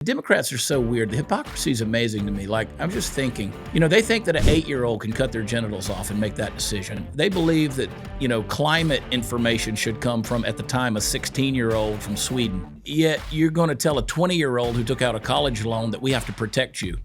Democrats are so weird. The hypocrisy is amazing to me. Like, I'm just thinking, they think that an 8-year-old can cut their genitals off and make that decision. They believe that, climate information should come from, at the time, a 16-year-old from Sweden. Yet you're going to tell a 20-year-old who took out a college loan that we have to protect you.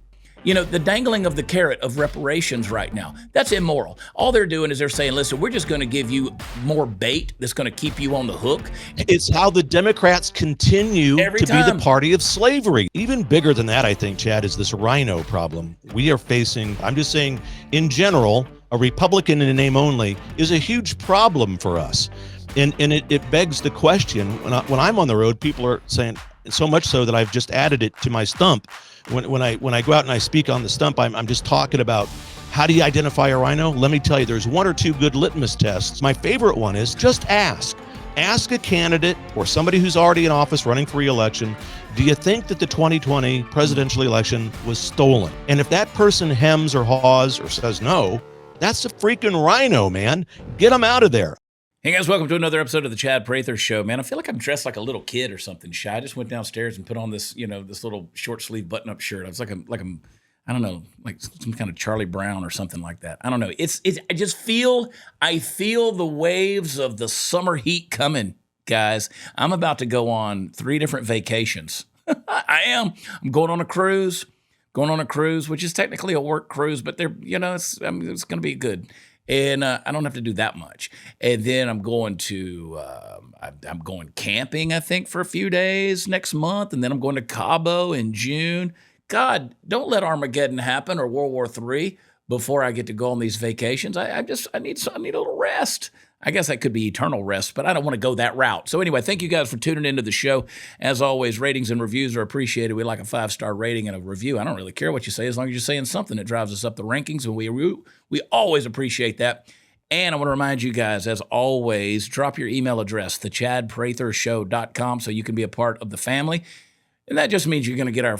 The dangling of the carrot of reparations right now, that's immoral. All they're doing is they're saying, listen, we're just going to give you more bait that's going to keep you on the hook. It's how the Democrats continue to be the party of slavery. Even bigger than that, I think, Chad, is this RINO problem. We are facing, I'm just saying, in general, a Republican in name only is a huge problem for us. And it begs the question, when I'm on the road, people are saying, so much so that I've just added it to my stump. When I go out and I speak on the stump, I'm just talking about how do you identify a RINO? Let me tell you, there's one or two good litmus tests. My favorite one is just ask. Ask a candidate or somebody who's already in office running for re-election, do you think that the 2020 presidential election was stolen? And if that person hems or haws or says no, that's a freaking RINO, man. Get them out of there. Hey guys, welcome to another episode of the Chad Prather Show. Man, I feel like I'm dressed like a little kid or something. Shy. I just went downstairs and put on this, this little short sleeve button up shirt. I was like I'm, I don't know, like some kind of Charlie Brown or something like that. I don't know. I feel the waves of the summer heat coming, guys. I'm about to go on 3 different vacations. I am. I'm going on a cruise, which is technically a work cruise, but it's going to be good. And I don't have to do that much. And then I'm going to, I'm going camping, I think, for a few days next month. And then I'm going to Cabo in June. God, don't let Armageddon happen or World War III before I get to go on these vacations. I need a little rest. I guess that could be eternal rest, but I don't want to go that route. So anyway, thank you guys for tuning into the show. As always, ratings and reviews are appreciated. We like a 5-star rating and a review. I don't really care what you say as long as you're saying something that drives us up the rankings, and we always appreciate that. And I want to remind you guys, as always, drop your email address, thechadprathershow.com, so you can be a part of the family. And that just means you're going to get our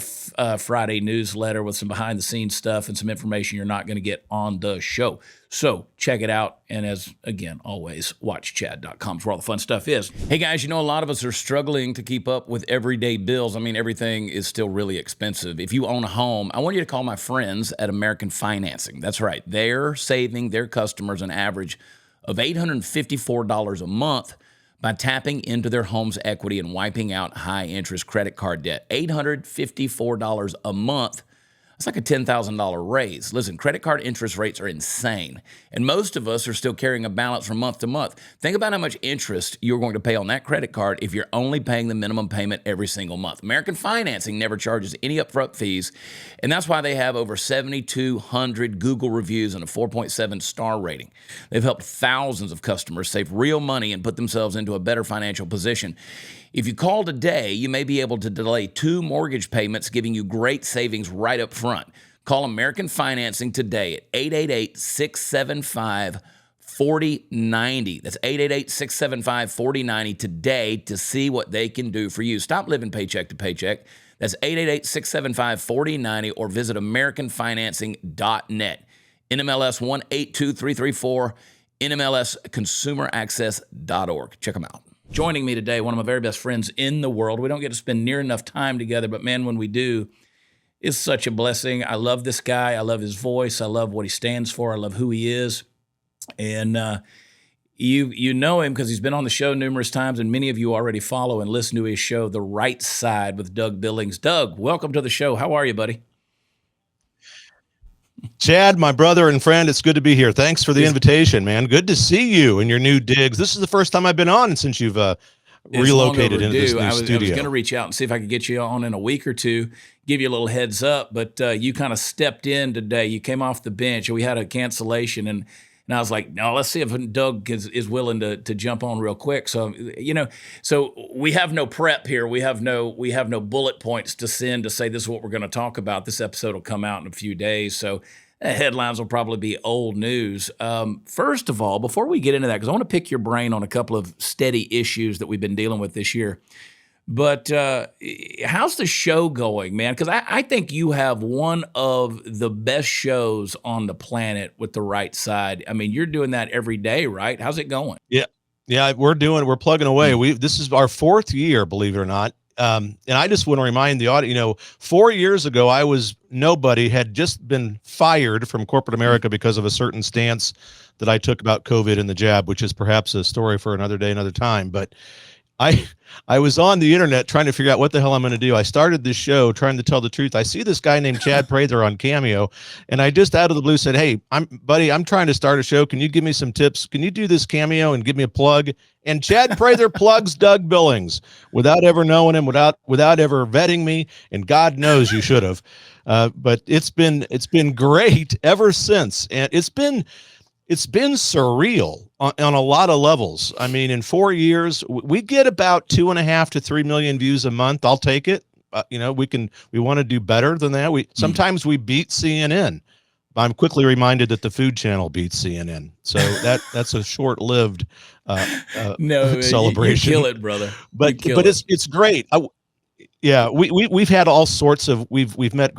Friday newsletter with some behind-the-scenes stuff and some information you're not going to get on the show. So check it out. And as, again, always, watch chad.com for all the fun stuff is. Hey, guys, a lot of us are struggling to keep up with everyday bills. I mean, everything is still really expensive. If you own a home, I want you to call my friends at American Financing. That's right. They're saving their customers an average of $854 a month by tapping into their home's equity and wiping out high-interest credit card debt. $854 a month. That's like a $10,000 raise. Listen, credit card interest rates are insane, and most of us are still carrying a balance from month to month. Think about how much interest you're going to pay on that credit card if you're only paying the minimum payment every single month. American Financing never charges any upfront fees, and that's why they have over 7,200 Google reviews and a 4.7 star rating. They've helped thousands of customers save real money and put themselves into a better financial position. If you call today, you may be able to delay 2 mortgage payments, giving you great savings right up front. Call American Financing today at 888-675-4090. That's 888-675-4090 today to see what they can do for you. Stop living paycheck to paycheck. That's 888-675-4090 or visit AmericanFinancing.net. NMLS 182334, NMLSConsumerAccess.org. Check them out. Joining me today, one of my very best friends in the world. We don't get to spend near enough time together, but man, when we do, it's such a blessing. I love this guy. I love his voice. I love what he stands for. I love who he is. And you know him because he's been on the show numerous times, and many of you already follow and listen to his show, The Right Side with Doug Billings. Doug, welcome to the show. How are you, buddy? Chad, my brother and friend, it's good to be here. Thanks for the invitation, man. Good to see you in your new digs. This is the first time I've been on since you've relocated into this new studio. I was going to reach out and see if I could get you on in a week or two, give you a little heads up, but you kind of stepped in today. You came off the bench. We had a cancellation, and I was like, no, let's see if Doug is willing to jump on real quick. So, so we have no prep here. We have no bullet points to send to say this is what we're going to talk about. This episode will come out in a few days. So headlines will probably be old news. First of all, before we get into that, because I want to pick your brain on a couple of steady issues that we've been dealing with this year. But how's the show going, man? Because I think you have one of the best shows on the planet with The Right Side. I mean, you're doing that every day, right? How's it going? Yeah, we're plugging away. This is our 4th year, believe it or not. And I just want to remind the audience, 4 years ago, I was nobody, had just been fired from corporate America because of a certain stance that I took about COVID and the jab, which is perhaps a story for another day, another time. But I I was on the internet trying to figure out what the hell I'm going to do. I started this show trying to tell the truth. I see this guy named Chad Prather on Cameo, and I just out of the blue said, "Hey, I'm trying to start a show. Can you give me some tips? Can you do this Cameo and give me a plug?" And Chad Prather plugs Doug Billings without ever knowing him, without ever vetting me, and God knows you should have. But it's been great ever since, and it's been surreal on a lot of levels. I mean, in 4 years, we get about 2.5 to 3 million views a month. I'll take it. We want to do better than that. Sometimes we beat CNN. I'm quickly reminded that the Food Channel beats CNN. So that's a short-lived no celebration. You kill it, brother. But it's great. Yeah, we've had all sorts of we've met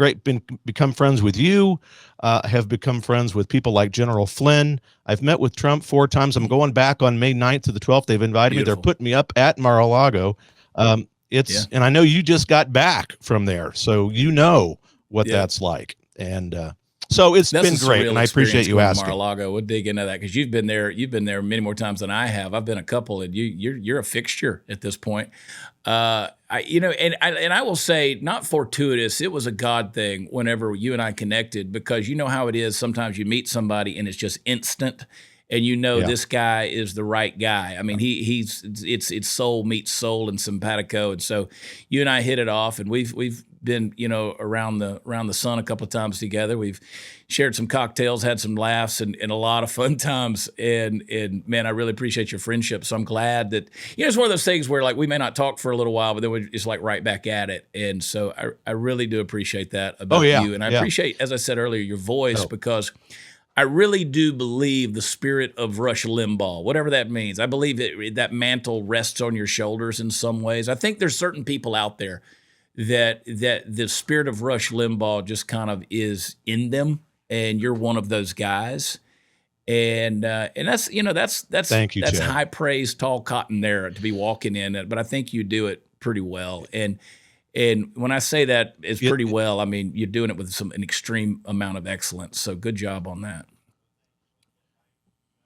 become friends with you, have become friends with people like General Flynn. I've met with Trump 4 times. I'm going back on May 9th to the 12th. They've invited me. They're putting me up at Mar-a-Lago. And I know you just got back from there, so you know what that's like. And so it's been great, and I appreciate you asking. Mar-a-Lago, we'll dig into that because you've been there. You've been there many more times than I have. I've been a couple, and you're a fixture at this point. I will say, not fortuitous. It was a God thing whenever you and I connected, because you know how it is. Sometimes you meet somebody and it's just instant, and this guy is the right guy. I mean, it's soul meets soul and simpatico, and so you and I hit it off, and we've been around the sun a couple of times together. We've shared some cocktails, had some laughs, and a lot of fun times. And man, I really appreciate your friendship. So I'm glad that it's one of those things where like we may not talk for a little while, but then we're just like right back at it. And so I really do appreciate that about you, and I appreciate, as I said earlier, your voice because I really do believe the spirit of Rush Limbaugh, whatever that means. I believe that mantle rests on your shoulders in some ways. I think there's certain people out there that the spirit of Rush Limbaugh just kind of is in them, and you're one of those guys. And that's Thank you, that's Chad. high praise, tall cotton there to be walking in it. But I think you do it pretty well. And when I say that it's pretty well, I mean you're doing it with an extreme amount of excellence. So good job on that.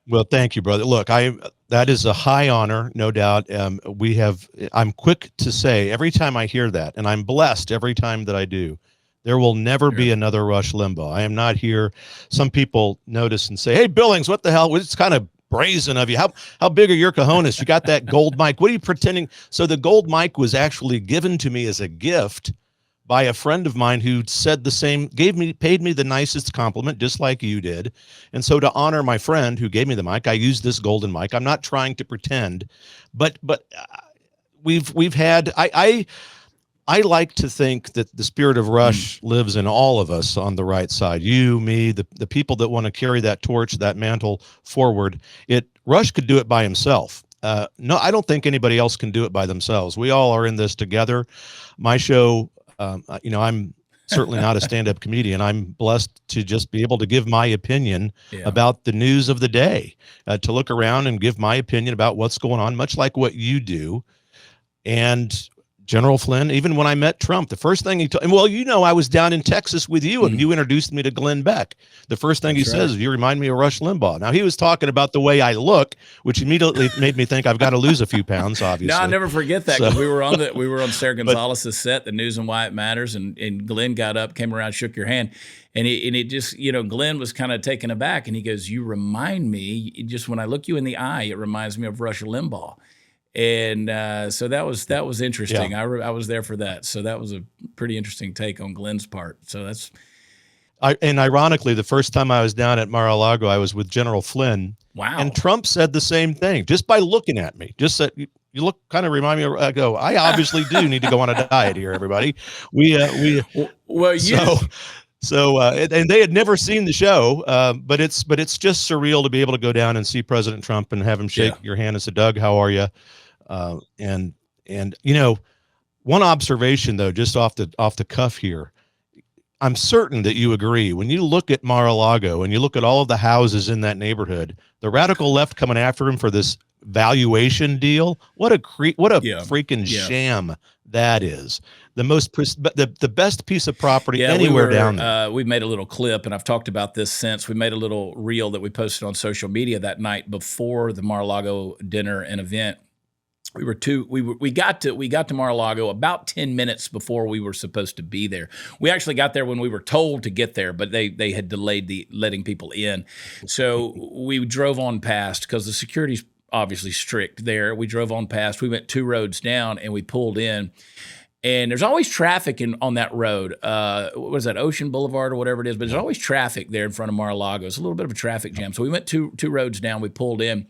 Well, thank you, brother. Look, that is a high honor, no doubt. I'm quick to say every time I hear that, and I'm blessed every time that I do, there will never be another Rush Limbaugh. I am not here. Some people notice and say, "Hey, Billings, what the hell? It's kind of brazen of you. How big are your cojones? You got that gold mic. What are you pretending?" So the gold mic was actually given to me as a gift by a friend of mine who said the same, paid me the nicest compliment, just like you did. And so to honor my friend who gave me the mic, I used this golden mic. I'm not trying to pretend, but we've had, I like to think that the spirit of Rush lives in all of us on the right side. You, me, the people that want to carry that torch, that mantle forward. Rush could do it by himself. No, I don't think anybody else can do it by themselves. We all are in this together. My show, I'm certainly not a stand-up comedian. I'm blessed to just be able to give my opinion about the news of the day, to look around and give my opinion about what's going on, much like what you do. And General Flynn, even when I met Trump, the first thing he told me, well, I was down in Texas with you and you introduced me to Glenn Beck. The first thing he says is, "You remind me of Rush Limbaugh." Now, he was talking about the way I look, which immediately made me think I've got to lose a few pounds, obviously. No, I'll never forget that, because we were on Sarah Gonzalez's set, The News and Why It Matters, and Glenn got up, came around, shook your hand, and it just, Glenn was kind of taken aback, and he goes, "You remind me, just when I look you in the eye, it reminds me of Rush Limbaugh." And so that was interesting. Yeah. I was there for that. So that was a pretty interesting take on Glenn's part. So that's. And ironically, the first time I was down at Mar-a-Lago, I was with General Flynn. Wow. And Trump said the same thing just by looking at me. Just said, "You look kind of remind me of." I go, "I obviously do need to go on a diet here, everybody." And they had never seen the show, but it's just surreal to be able to go down and see President Trump and have him shake your hand and say, "Doug, how are you?" And one observation though, just off the cuff here, I'm certain that you agree. When you look at Mar-a-Lago and you look at all of the houses in that neighborhood, the radical left coming after him for this valuation deal, what a freaking sham that is. The best piece of property anywhere down there. We made a little clip, and I've talked about this since. We made a little reel that we posted on social media that night before the Mar-a-Lago dinner and event. We got to Mar-a-Lago about 10 minutes before we were supposed to be there. We actually got there when we were told to get there, but they had delayed letting people in. So we drove on past because the security's obviously strict there. We drove on past. We went 2 roads down and we pulled in. And there's always traffic on that road. What is that, Ocean Boulevard or whatever it is? But there's always traffic there in front of Mar-a-Lago. It's a little bit of a traffic jam. So we went two roads down. We pulled in.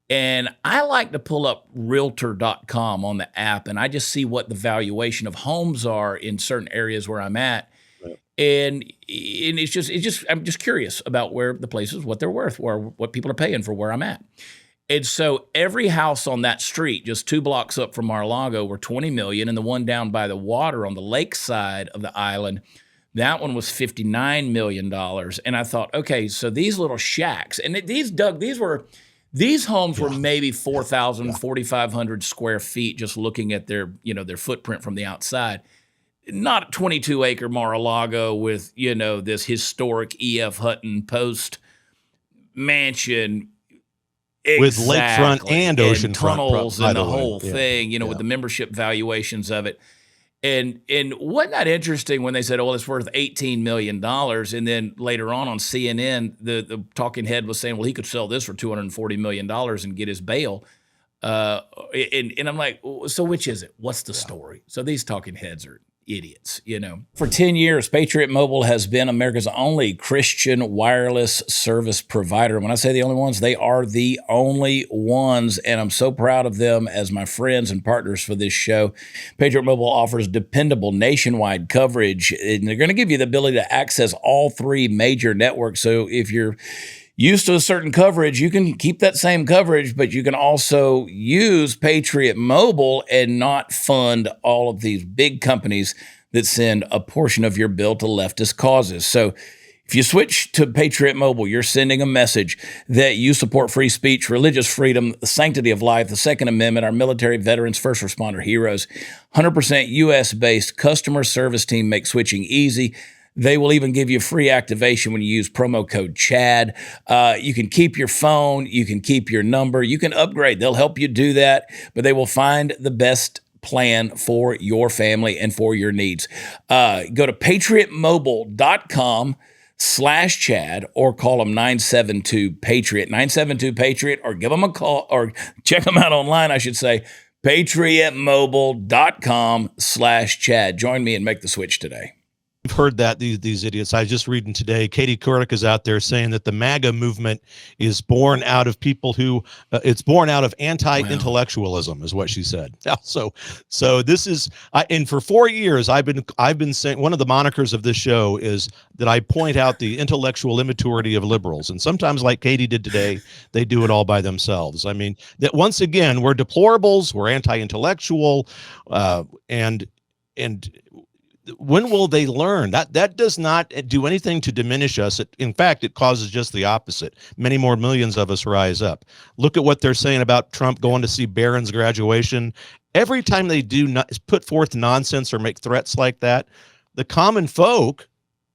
And I like to pull up realtor.com on the app, and I just see what the valuation of homes are in certain areas where I'm at. Right. And I'm just curious about where the places, what they're worth, or what people are paying for where I'm at. And so every house on that street, just 2 blocks up from Mar-a-Lago, were $20 million, and the one down by the water on the lake side of the island, that one was $59 million. And I thought, okay, so these little shacks, and these homes were maybe 4,000, 4,500 square feet, just looking at their footprint from the outside. Not 22-acre Mar-a-Lago with, this historic E.F. Hutton Post mansion. With lakefront and oceanfront tunnels and the whole thing, with the membership valuations of it. And wasn't that interesting when they said, oh, well, it's worth $18 million. And then later on CNN, the talking head was saying, well, he could sell this for $240 million and get his bail. And I'm like, so which is it? What's the story? So these talking heads are idiots, For 10 years, Patriot Mobile has been America's only Christian wireless service provider. When I say the only ones, they are the only ones, and I'm so proud of them as my friends and partners for this show. Patriot Mobile offers dependable nationwide coverage, and they're going to give you the ability to access all 3 major networks. So if you're used to a certain coverage, you can keep that same coverage, but you can also use Patriot Mobile and not fund all of these big companies that send a portion of your bill to leftist causes. So if you switch to Patriot Mobile, you're sending a message that you support free speech, religious freedom, the sanctity of life, the Second Amendment, our military, veterans, first responder heroes. 100% U.S.-based customer service team makes switching easy. They will even give you free activation when you use promo code CHAD. You can keep your phone. You can keep your number. You can upgrade. They'll help you do that, but they will find the best plan for your family and for your needs. Go to patriotmobile.com/Chad or call them 972-PATRIOT, 972-PATRIOT, or give them a call or check them out online, I should say, patriotmobile.com/Chad. Join me and make the switch today. We've heard that these idiots. I was just reading today, Katie Couric is out there saying that the MAGA movement is born out of people who it's born out of anti-intellectualism, is what she said. So this is, and for 4 years I've been saying, one of the monikers of this show is that I point out the intellectual immaturity of liberals, and sometimes, like Katie did today, they do it all by themselves. I mean, that once again, we're deplorables, we're anti-intellectual, and when will they learn? That does not do anything to diminish us. In fact, it causes just the opposite. Many more millions of us rise up. Look at what they're saying about Trump going to see Barron's graduation. Every time they do not put forth nonsense or make threats like that, the common folk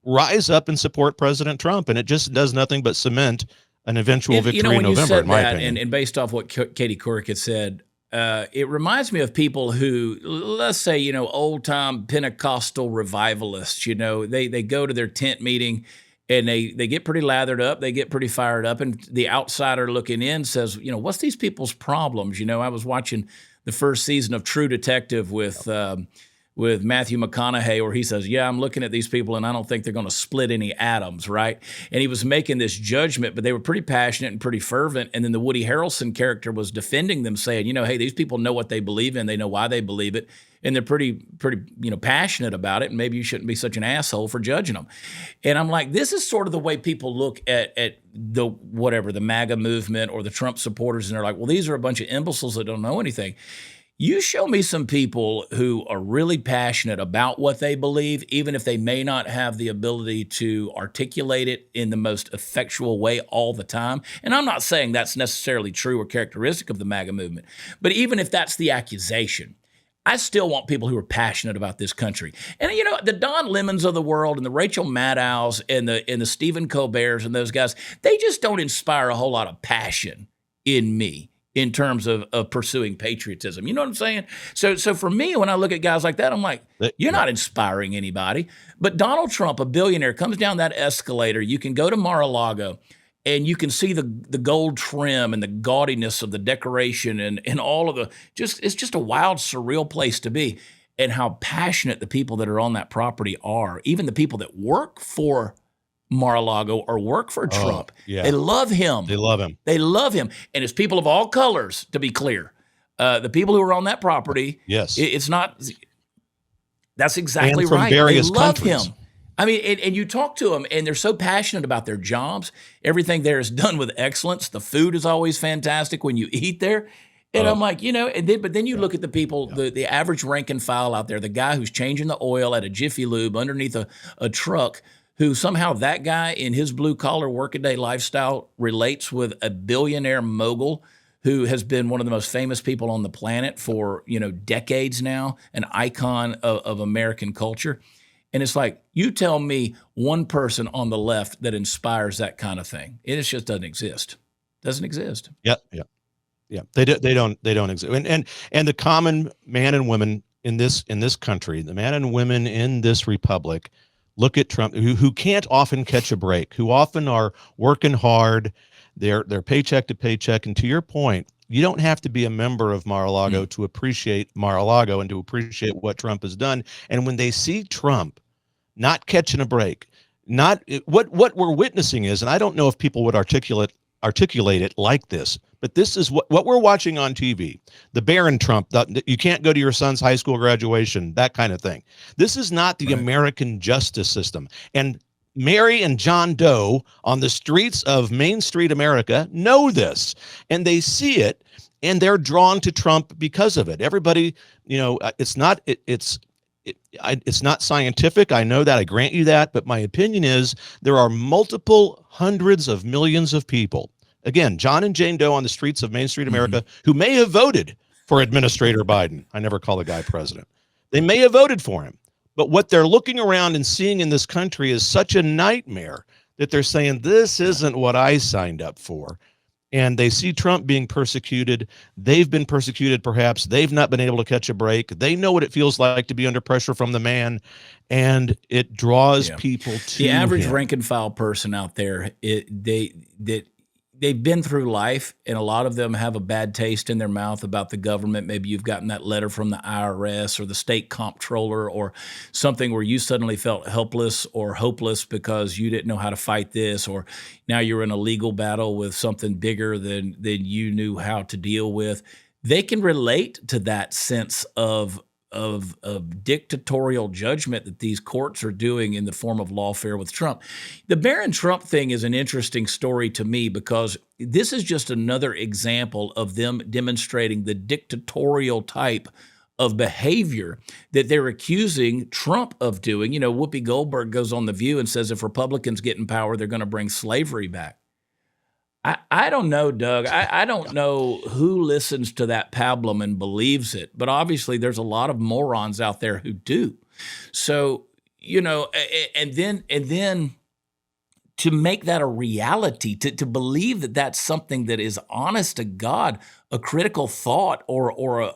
rise up and support President Trump, and it just does nothing but cement an eventual victory in November, in my opinion. And based off what Katie Couric had said, it reminds me of people who, let's say, old-time Pentecostal revivalists. They go to their tent meeting and they get pretty lathered up, they get pretty fired up, and the outsider looking in says, what's these people's problems? I was watching the first season of True Detective with Matthew McConaughey, where he says, yeah, I'm looking at these people and I don't think they're going to split any atoms, right? And he was making this judgment, but they were pretty passionate and pretty fervent. And then the Woody Harrelson character was defending them, saying, hey, these people know what they believe in. They know why they believe it. And they're pretty passionate about it. And maybe you shouldn't be such an asshole for judging them. And I'm like, this is sort of the way people look at the MAGA movement or the Trump supporters. And they're like, well, these are a bunch of imbeciles that don't know anything. You show me some people who are really passionate about what they believe, even if they may not have the ability to articulate it in the most effectual way all the time. And I'm not saying that's necessarily true or characteristic of the MAGA movement, but even if that's the accusation, I still want people who are passionate about this country. And, you know, the Don Lemons of the world and the Rachel Maddows and the Stephen Colberts and those guys, they just don't inspire a whole lot of passion in me in terms of pursuing patriotism. You know what I'm saying? So for me, when I look at guys like that, I'm like, you're not inspiring anybody. But Donald Trump, a billionaire, comes down that escalator. You can go to Mar-a-Lago and you can see the gold trim and the gaudiness of the decoration and all of it's just a wild, surreal place to be. And how passionate the people that are on that property are, even the people that work for Mar-a-Lago or work for Trump. Yeah. They love him. They love him. They love him. And it's people of all colors, to be clear. The people who are on that property, yes, it's not, that's exactly and from right. Various they love countries. him. I mean, and you talk to them, and they're so passionate about their jobs. Everything there is done with excellence. The food is always fantastic when you eat there. And I'm like, you know, but then you look at the people, the average rank and file out there, the guy who's changing the oil at a Jiffy Lube underneath a truck, who somehow that guy in his blue-collar workaday lifestyle relates with a billionaire mogul who has been one of the most famous people on the planet for, you know, decades now, an icon of American culture. And it's like, you tell me one person on the left that inspires that kind of thing. It just doesn't exist. Doesn't exist. Yeah. They don't exist. And the common man and women in this country, the man and women in this republic, look at Trump, who can't often catch a break, who often are working hard, they're paycheck to paycheck. And to your point, you don't have to be a member of Mar-a-Lago to appreciate Mar-a-Lago and to appreciate what Trump has done. And when they see Trump not catching a break, what we're witnessing is, and I don't know if people would articulate it like this, but this is what we're watching on TV. The Barron Trump, you can't go to your son's high school graduation, that kind of thing. This is not the American justice system. And Mary and John Doe on the streets of Main Street America know this, and they see it, and they're drawn to Trump because of it. Everybody, you know, it's not scientific. I know that. I grant you that. But my opinion is there are multiple hundreds of millions of people, again, John and Jane Doe on the streets of Main Street America, who may have voted for Administrator Biden. I never call the guy president. They may have voted for him. But what they're looking around and seeing in this country is such a nightmare that they're saying, this isn't what I signed up for. And they see Trump being persecuted. They've been persecuted, perhaps. They've not been able to catch a break. They know what it feels like to be under pressure from the man, and it draws people to the average him. rank and file person out there. They've been through life, and a lot of them have a bad taste in their mouth about the government. Maybe you've gotten that letter from the IRS or the state comptroller or something where you suddenly felt helpless or hopeless because you didn't know how to fight this, or now you're in a legal battle with something bigger than you knew how to deal with. They can relate to that sense of dictatorial judgment that these courts are doing in the form of lawfare with Trump. The Barron Trump thing is an interesting story to me because this is just another example of them demonstrating the dictatorial type of behavior that they're accusing Trump of doing. You know, Whoopi Goldberg goes on The View and says if Republicans get in power, they're going to bring slavery back. I don't know, Doug. I don't know who listens to that pablum and believes it, but obviously there's a lot of morons out there who do. So, you know, and then to make that a reality, to believe that that's something that is honest to God, a critical thought, or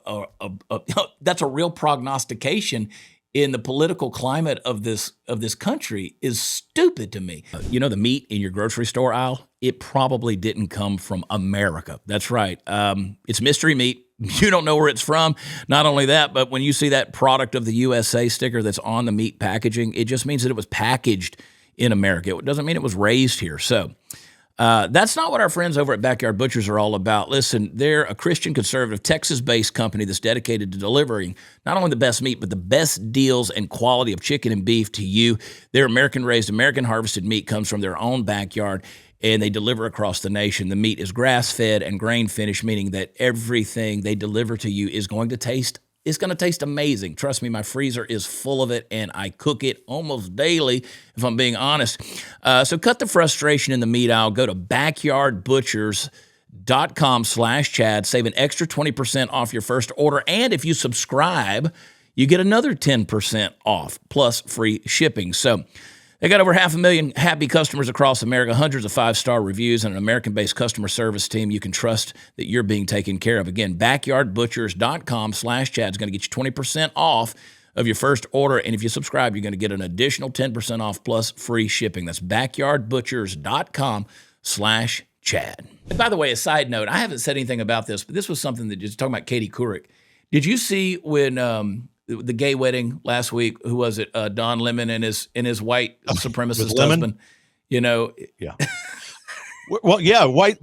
that's a real prognostication in the political climate of this country is stupid to me. You know, the meat in your grocery store aisle, it probably didn't come from America. That's right. It's mystery meat. You don't know where it's from. Not only that, but when you see that product of the USA sticker that's on the meat packaging, it just means that it was packaged in America. It doesn't mean it was raised here. So that's not what our friends over at Backyard Butchers are all about. Listen, they're a Christian conservative Texas-based company that's dedicated to delivering not only the best meat, but the best deals and quality of chicken and beef to you. Their American-raised, American-harvested meat comes from their own backyard. and they deliver across the nation. The meat is grass-fed and grain-finished, meaning that everything they deliver to you is going to taste amazing. Trust me, my freezer is full of it, and I cook it almost daily, if I'm being honest. So cut the frustration in the meat aisle. Go to backyardbutchers.com/Chad. Save an extra 20% off your first order, and if you subscribe, you get another 10% off, plus free shipping. So they got over 500,000 happy customers across America, hundreds of 5-star reviews, and an American-based customer service team you can trust that you're being taken care of. Again, backyardbutchers.com/Chad is going to get you 20% off of your first order. And if you subscribe, you're going to get an additional 10% off plus free shipping. That's backyardbutchers.com/Chad. And by the way, a side note, I haven't said anything about this, but this was something that just talking about Katie Couric. Did you see when the gay wedding last week? Who was it? Don Lemon and his white supremacist husband. You know. Yeah. Well, yeah, white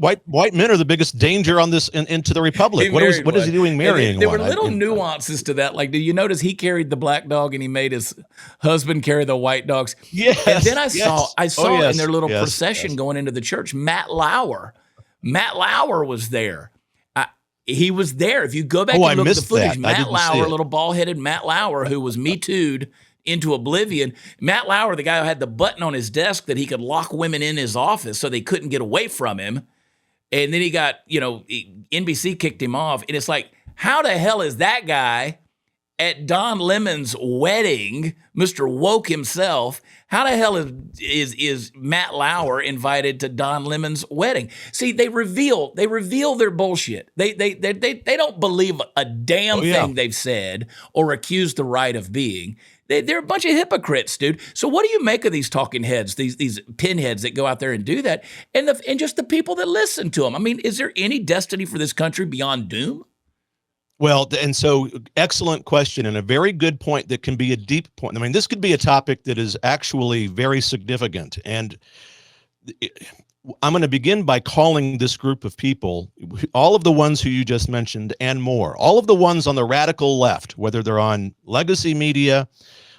men are the biggest danger on this into the republic. What is he doing marrying? There were little nuances to that. Like, did you notice he carried the black dog and he made his husband carry the white dogs? Yes. And then I saw in their little procession going into the church, Matt Lauer was there. He was there. If you go back and look at the footage, Matt Lauer, little bald-headed Matt Lauer, who was Me Too'd into oblivion. Matt Lauer, the guy who had the button on his desk that he could lock women in his office so they couldn't get away from him. And then he got, NBC kicked him off. And it's like, how the hell is that guy at Don Lemon's wedding, Mr. Woke himself? How the hell is Matt Lauer invited to Don Lemon's wedding? See, they reveal their bullshit. They don't believe a damn thing they've said or accuse the right of being. They're a bunch of hypocrites, dude. So what do you make of these talking heads, these pinheads that go out there and do that, and just the people that listen to them? I mean, is there any destiny for this country beyond doom? Well, and so excellent question and a very good point that can be a deep point. I mean, this could be a topic that is actually very significant. And I'm going to begin by calling this group of people, all of the ones who you just mentioned and more, all of the ones on the radical left, whether they're on legacy media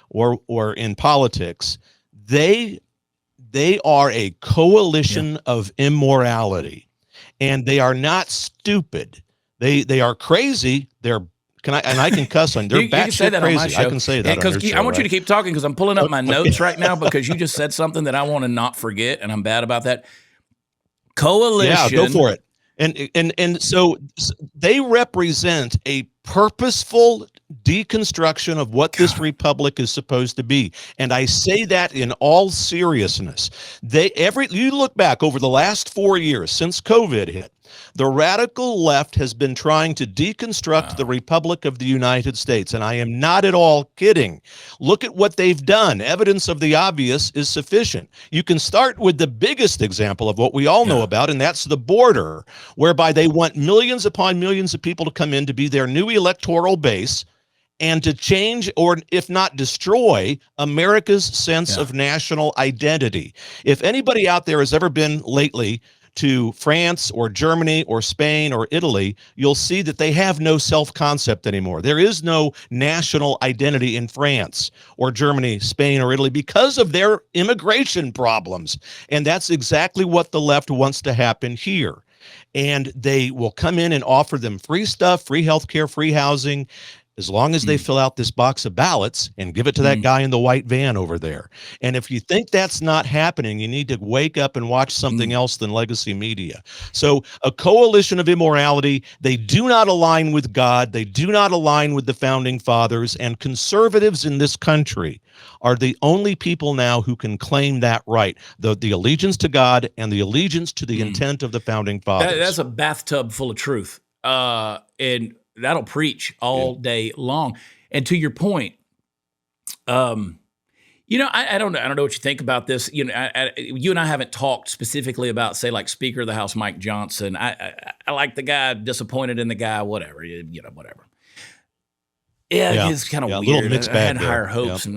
or in politics, they are a coalition of immorality, and they are not stupid. They are crazy. I can cuss on. They're batshit crazy. I can say that. Because I want you to keep talking because I'm pulling up my notes right now because you just said something that I want to not forget, and I'm bad about that. Coalition. Yeah, go for it. And so they represent a purposeful deconstruction of what this republic is supposed to be. And I say that in all seriousness. You look back over the last 4 years since COVID hit, the radical left has been trying to deconstruct the Republic of the United States, and I am not at all kidding. Look at what they've done. Evidence of the obvious is sufficient. You can start with the biggest example of what we all know about, and that's the border, whereby they want millions upon millions of people to come in to be their new electoral base and to change, or if not destroy, America's sense of national identity. If anybody out there has ever been lately to France or Germany or Spain or Italy, you'll see that they have no self-concept anymore. There is no national identity in France or Germany, Spain or Italy because of their immigration problems. And that's exactly what the left wants to happen here. And they will come in and offer them free stuff, free healthcare, free housing, as long as they fill out this box of ballots and give it to that guy in the white van over there. And if you think that's not happening, you need to wake up and watch something else than legacy media. So a coalition of immorality, they do not align with God. They do not align with the founding fathers. And conservatives in this country are the only people now who can claim that right, the allegiance to God and the allegiance to the intent of the founding fathers. That's a bathtub full of truth. And that'll preach all day long. And to your point, I don't know what you think about this. You and I haven't talked specifically about, say, like Speaker of the House Mike Johnson. I like the guy, disappointed in the guy, whatever. Whatever. Yeah, it's kind of weird. A little mixed bag. I had higher hopes, and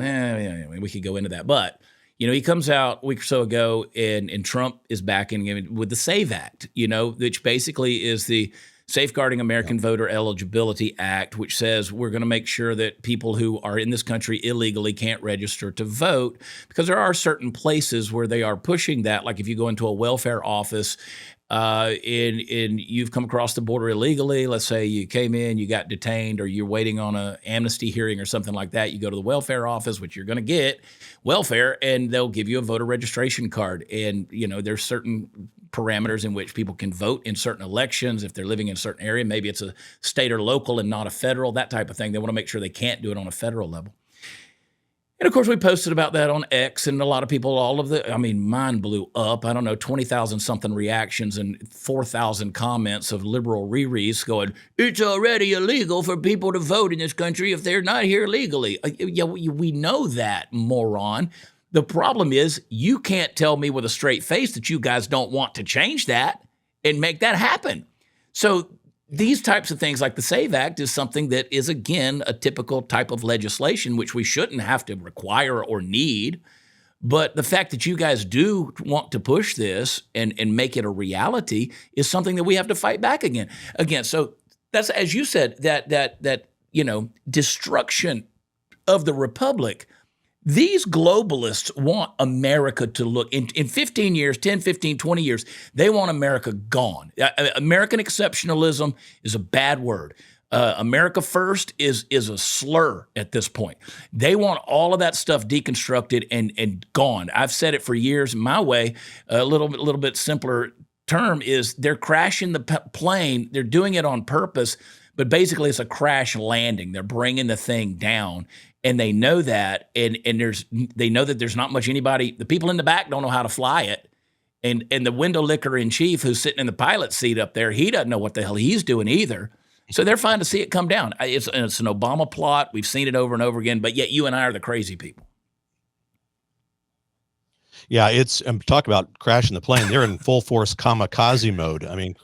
we could go into that. But he comes out a week or so ago, and Trump is backing him with the SAVE Act. Which basically is the Safeguarding American Voter Eligibility Act, which says we're going to make sure that people who are in this country illegally can't register to vote, because there are certain places where they are pushing that. Like if you go into a welfare office and you've come across the border illegally, let's say you came in, you got detained, or you're waiting on an amnesty hearing or something like that, you go to the welfare office, which you're going to get welfare, and they'll give you a voter registration card. And, there's certain parameters in which people can vote in certain elections if they're living in a certain area. Maybe it's a state or local and not a federal, that type of thing. They want to make sure they can't do it on a federal level. And of course, we posted about that on X, and a lot of people, mine blew up. I don't know, 20,000 something reactions and 4,000 comments of liberal rereads going, it's already illegal for people to vote in this country if they're not here legally. Yeah, we know that, moron. The problem is you can't tell me with a straight face that you guys don't want to change that and make that happen. So these types of things like the SAVE Act is something that is, again, a typical type of legislation, which we shouldn't have to require or need. But the fact that you guys do want to push this and make it a reality is something that we have to fight back against. So that's, as you said, that destruction of the republic. These globalists want America to look, in 15 years, 10, 15, 20 years, they want America gone. American exceptionalism is a bad word. America first is a slur at this point. They want all of that stuff deconstructed and gone. I've said it for years. My way, a little bit simpler term is they're crashing the plane. They're doing it on purpose, but basically it's a crash landing. They're bringing the thing down. And they know that, and they know that there's not much anybody. The people in the back don't know how to fly it, and the window licker in chief who's sitting in the pilot seat up there, he doesn't know what the hell he's doing either. So they're fine to see it come down. It's an Obama plot. We've seen it over and over again, but yet you and I are the crazy people. Yeah, talk about crashing the plane. They're in full force kamikaze mode. I mean,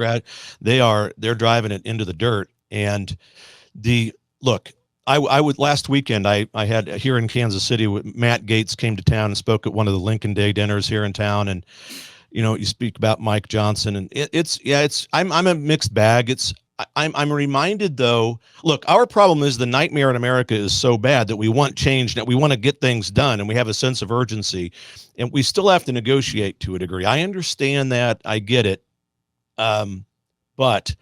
they're driving it into the dirt. And I would last weekend. I had here in Kansas City. Matt Gaetz came to town and spoke at one of the Lincoln Day dinners here in town, and you speak about Mike Johnson, and I'm a mixed bag. I'm reminded though. Look, our problem is the nightmare in America is so bad that we want change, that we want to get things done, and we have a sense of urgency, and we still have to negotiate to a degree. I understand that. I get it, but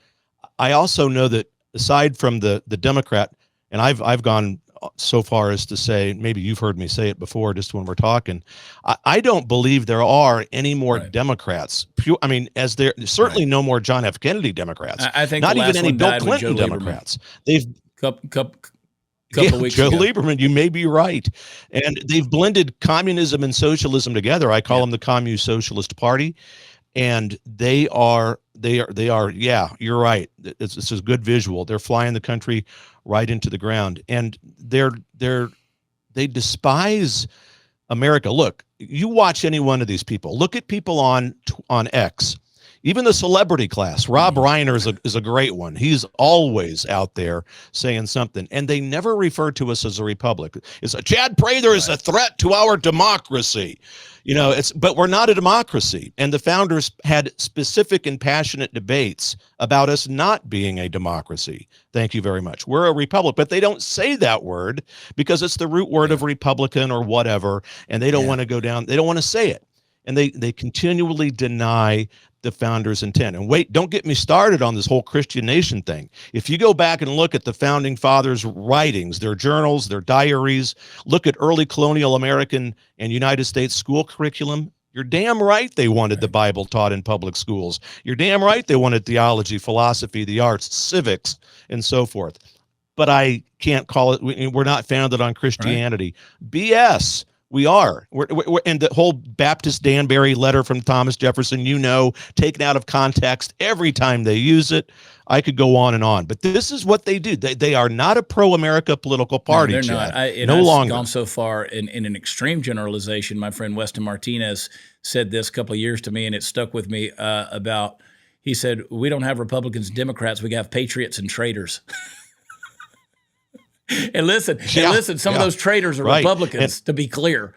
I also know that aside from the Democrat. And I've gone so far as to say, maybe you've heard me say it before, just when we're talking, I don't believe there are any more Democrats. As there certainly no more John F. Kennedy Democrats. I think not even any Bill Clinton Democrats. They've couple weeks Joe ago. Lieberman, you may be right, and they've blended communism and socialism together. I call them the Communist Socialist Party. And they are. Yeah, you're right. It's a good visual. They're flying the country right into the ground, and they despise America. Look, you watch any one of these people. Look at people on X, even the celebrity class. Rob Reiner is a great one. He's always out there saying something, and they never refer to us as a republic. Chad Prather is a threat to our democracy. But we're not a democracy. And the founders had specific and passionate debates about us not being a democracy. Thank you very much. We're a republic, but they don't say that word because it's the root word of Republican or whatever. And they don't want to go down. They don't want to say it. And they continually deny the founders' intent. And wait, don't get me started on this whole Christian nation thing. If you go back and look at the founding fathers' writings, their journals, their diaries, look at early colonial American and United States school curriculum, you're damn right they wanted the Bible taught in public schools. You're damn right they wanted theology, philosophy, the arts, civics, and so forth. But I can't call it, we're not founded on Christianity. Right. BS. We are. We're, and the whole Baptist Danbury letter from Thomas Jefferson, taken out of context every time they use it. I could go on and on, but this is what they do. They are not a pro-America political party. No, they're not. No longer. Gone so far in an extreme generalization. My friend Weston Martinez said this a couple of years to me, and it stuck with me he said, we don't have Republicans and Democrats. We have patriots and traitors. And listen, some of those traitors are Republicans, to be clear.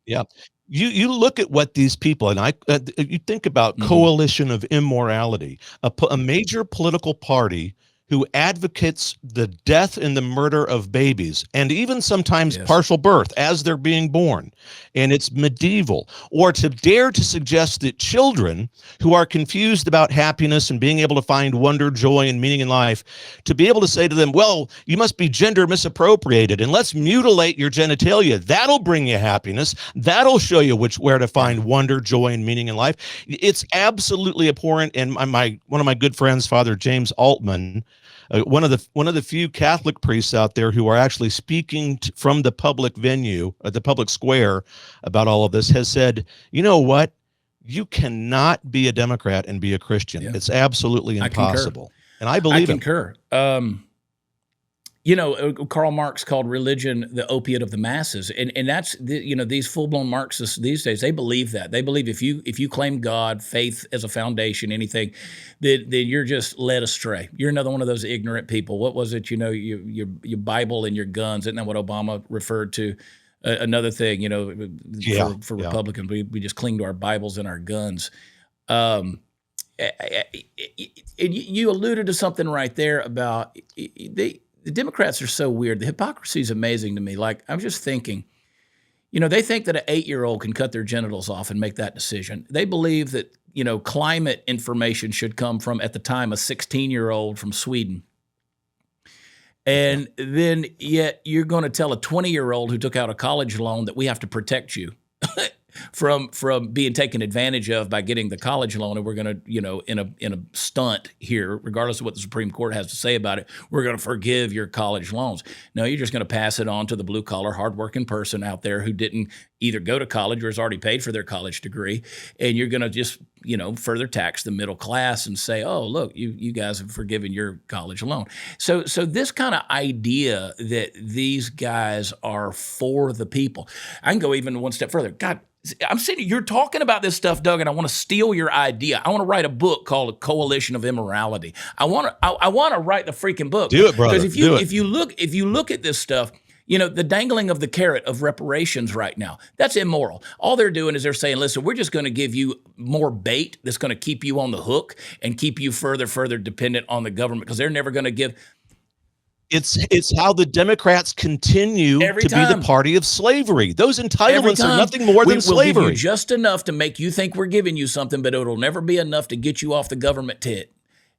Yeah. You look at what these people, and you think about coalition of immorality, a major political party who advocates the death and the murder of babies, and even sometimes partial birth as they're being born, and it's medieval. Or to dare to suggest that children who are confused about happiness and being able to find wonder, joy, and meaning in life, to be able to say to them, well, you must be gender misappropriated, and let's mutilate your genitalia. That'll bring you happiness. That'll show you where to find wonder, joy, and meaning in life. It's absolutely abhorrent. And one of my good friends, Father James Altman, one of the few Catholic priests out there who are actually speaking from the public venue, the public square, about all of this, has said, you know what? You cannot be a Democrat and be a Christian. Yeah. It's absolutely impossible. And I believe I concur. Karl Marx called religion the opiate of the masses, and that's these full-blown Marxists these days. They believe that. They believe if you claim God, faith as a foundation, anything, then you're just led astray. You're another one of those ignorant people. What was it? Your Bible and your guns. Isn't that what Obama referred to? Another thing, for Republicans, we just cling to our Bibles and our guns. You alluded to something right there about the Democrats are so weird. The hypocrisy is amazing to me. Like, I was just thinking, they think that an 8-year-old can cut their genitals off and make that decision. They believe that, climate information should come from, at the time, a 16-year-old from Sweden. And then yet you're going to tell a 20-year-old who took out a college loan that we have to protect you from being taken advantage of by getting the college loan, and we're going to, in a stunt here, regardless of what the Supreme Court has to say about it, we're going to forgive your college loans. No, you're just going to pass it on to the blue-collar, hardworking person out there who didn't either go to college or has already paid for their college degree, and you're going to just, further tax the middle class and say, oh, look, you guys have forgiven your college loan. So this kind of idea that these guys are for the people, I can go even one step further. God, I'm sitting, you're talking about this stuff, Doug, and I want to steal your idea. I want to write a book called A Coalition of Immorality. I want to write the freaking book. Do it, brother. Because if you look at this stuff, the dangling of the carrot of reparations right now, that's immoral. All they're doing is they're saying, listen, we're just going to give you more bait that's going to keep you on the hook and keep you further dependent on the government, because they're never going to give. It's how the Democrats continue to be the party of slavery. Those entitlements are nothing more than slavery. We'll give you just enough to make you think we're giving you something, but it'll never be enough to get you off the government tit.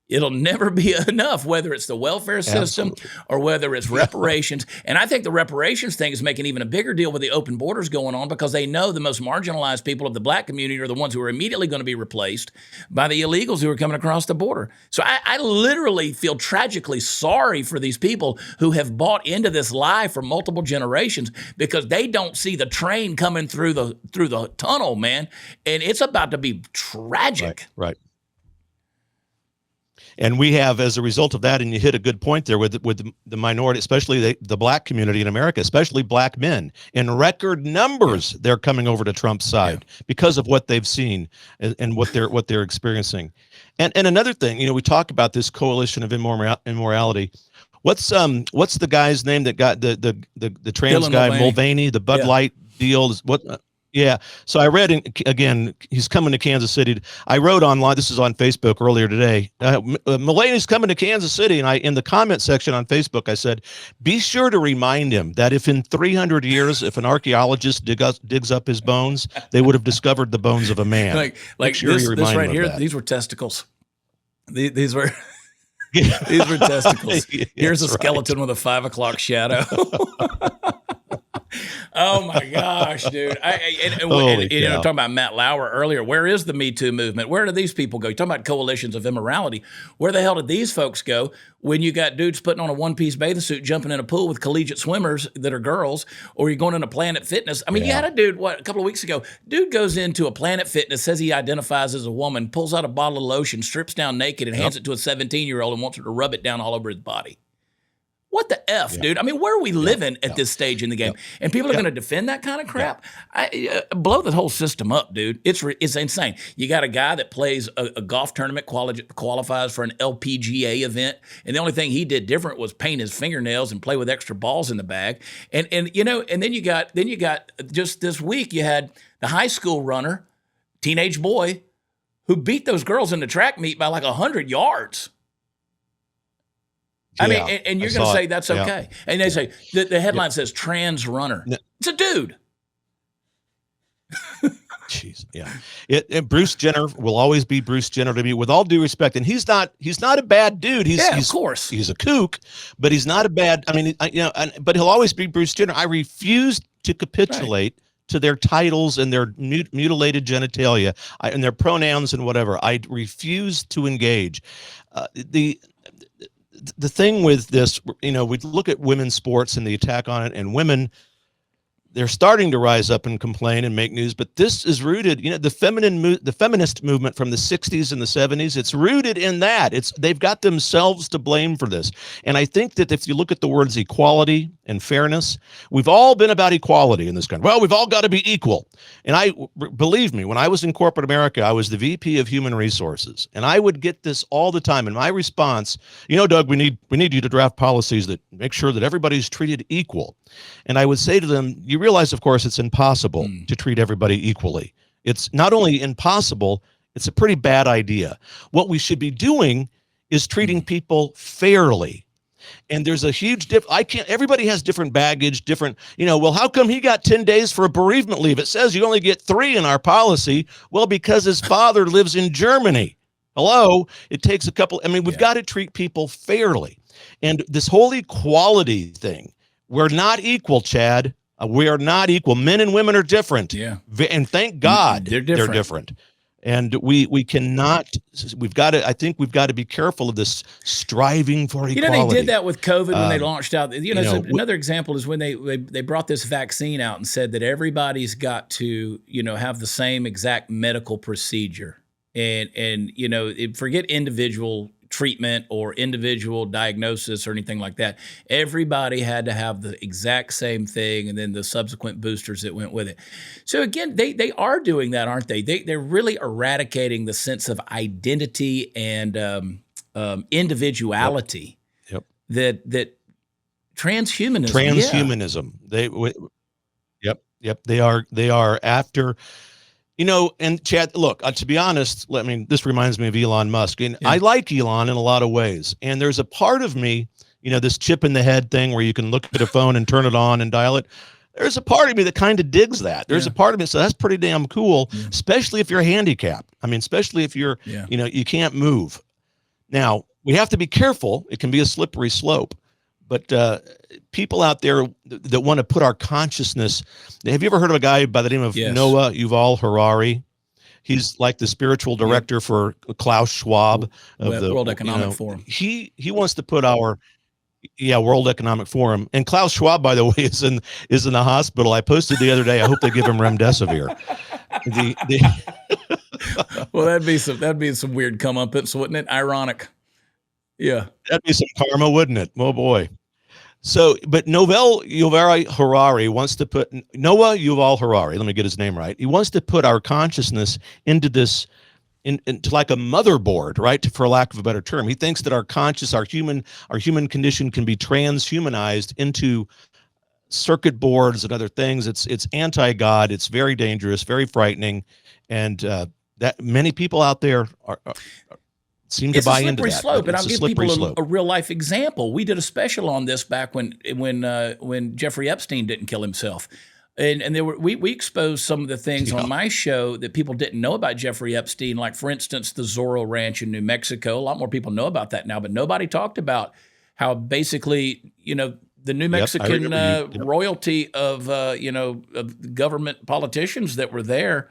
It'll never be enough, whether it's the welfare system or whether it's reparations. And I think the reparations thing is making even a bigger deal with the open borders going on, because they know the most marginalized people of the black community are the ones who are immediately going to be replaced by the illegals who are coming across the border. So I literally feel tragically sorry for these people who have bought into this lie for multiple generations, because they don't see the train coming through the tunnel, man. And it's about to be tragic. Right. And we have, as a result of that, and you hit a good point there with the minority, especially the black community in America, especially black men, in record numbers, they're coming over to Trump's side because of what they've seen and what they're experiencing. And another thing, we talk about this coalition of immorality. What's the guy's name that got the trans guy, Mulvaney, the Bud Light deal? Yeah. So I read, again, he's coming to Kansas City. I wrote online, this is on Facebook earlier today, Mulaney's coming to Kansas City. And in the comment section on Facebook, I said, be sure to remind him that if in 300 years, if an archaeologist digs up his bones, they would have discovered the bones of a man. Like sure this right here, these were testicles. These were... These were testicles. Here's a skeleton with a 5 o'clock shadow. Oh my gosh, dude! Talking about Matt Lauer earlier. Where is the Me Too movement? Where do these people go? You're talking about coalitions of immorality. Where the hell did these folks go when you got dudes putting on a one-piece bathing suit, jumping in a pool with collegiate swimmers that are girls, or you're going into Planet Fitness? I mean, you had a dude, a couple of weeks ago, dude goes into a Planet Fitness, says he identifies as a woman, pulls out a bottle of lotion, strips down naked, and hands it to a 17-year-old and wants her to rub it down all over his body. What the F, Yeah. dude? I mean, where are we living at this stage in the game? And people are going to defend that kind of crap? Blow the whole system up, dude. It's insane. You got a guy that plays a golf tournament, qualifies for an LPGA event, and the only thing he did different was paint his fingernails and play with extra balls in the bag. And then you got just this week you had the high school runner, teenage boy, who beat those girls in the track meet by like 100 yards. I mean, and you're going to say that's okay. And they say, the headline says trans runner. It's a dude. Jeez, yeah. And Bruce Jenner will always be Bruce Jenner to me, with all due respect. And he's not a bad dude. Of course. He's a kook, but he's not a bad, I mean, but he'll always be Bruce Jenner. I refuse to capitulate to their titles and their mutilated genitalia and their pronouns and whatever. I refuse to engage. The thing with this, we look at women's sports and the attack on it, and women, they're starting to rise up and complain and make news, but this is rooted, the feminist movement from the 60s and the 70s, it's rooted in that. They've got themselves to blame for this. And I think that if you look at the words equality and fairness, we've all been about equality in this country. Well, we've all got to be equal. And believe me, when I was in corporate America, I was the VP of Human Resources, and I would get this all the time. And my response, Doug, we need you to draft policies that make sure that everybody's treated equal. And I would say to them, you realize, of course, it's impossible to treat everybody equally. It's not only impossible, it's a pretty bad idea. What we should be doing is treating people fairly. And there's a huge everybody has different baggage, well, how come he got 10 days for a bereavement leave? It says you only get 3 in our policy. Well, because his father lives in Germany. Hello, it takes a couple. I mean, we've got to treat people fairly. And this whole equality thing, we're not equal, Chad. We are not equal. Men and women are different. Yeah. And thank God they're different. And we cannot, I think we've got to be careful of this striving for equality. They did that with COVID when they launched out. Another example is when they brought this vaccine out and said that everybody's got to, have the same exact medical procedure. And forget individual treatment or individual diagnosis or anything like that. Everybody had to have the exact same thing, and then the subsequent boosters that went with it. So again, they are doing that, aren't they? They're really eradicating the sense of identity and individuality. Yep. That transhumanism. Yep. They are after. And Chad, look, to be honest, this reminds me of Elon Musk. And I like Elon in a lot of ways. And there's a part of me, this chip in the head thing where you can look at a phone and turn it on and dial it. There's a part of me that kind of digs that. There's a part of me, so that's pretty damn cool, especially if you're handicapped. Especially if you're, you can't move. Now, we have to be careful. It can be a slippery slope. But people out there that want to put our consciousness, have you ever heard of a guy by the name of Noah Yuval Harari? He's like the spiritual director for Klaus Schwab of the World Economic Forum. He wants to put our World Economic Forum. And Klaus Schwab, by the way, is in the hospital. I posted the other day. I hope they give him remdesivir. Well, that'd be some weird comeuppance, wouldn't it? Ironic. Yeah. That'd be some karma, wouldn't it? Oh boy. So, but Noah Yuval Harari, let me get his name right. He wants to put our consciousness into this, into like a motherboard, right? For lack of a better term. He thinks that our human condition can be transhumanized into circuit boards and other things. It's anti-God. It's very dangerous, very frightening. And that many people out there seem to buy into that. Slope, and I'll give people a real life example. We did a special on this back when Jeffrey Epstein didn't kill himself, and we exposed some of the things on my show that people didn't know about Jeffrey Epstein. Like, for instance, the Zorro Ranch in New Mexico. A lot more people know about that now, but nobody talked about how basically the New Mexican royalty of of government politicians that were there.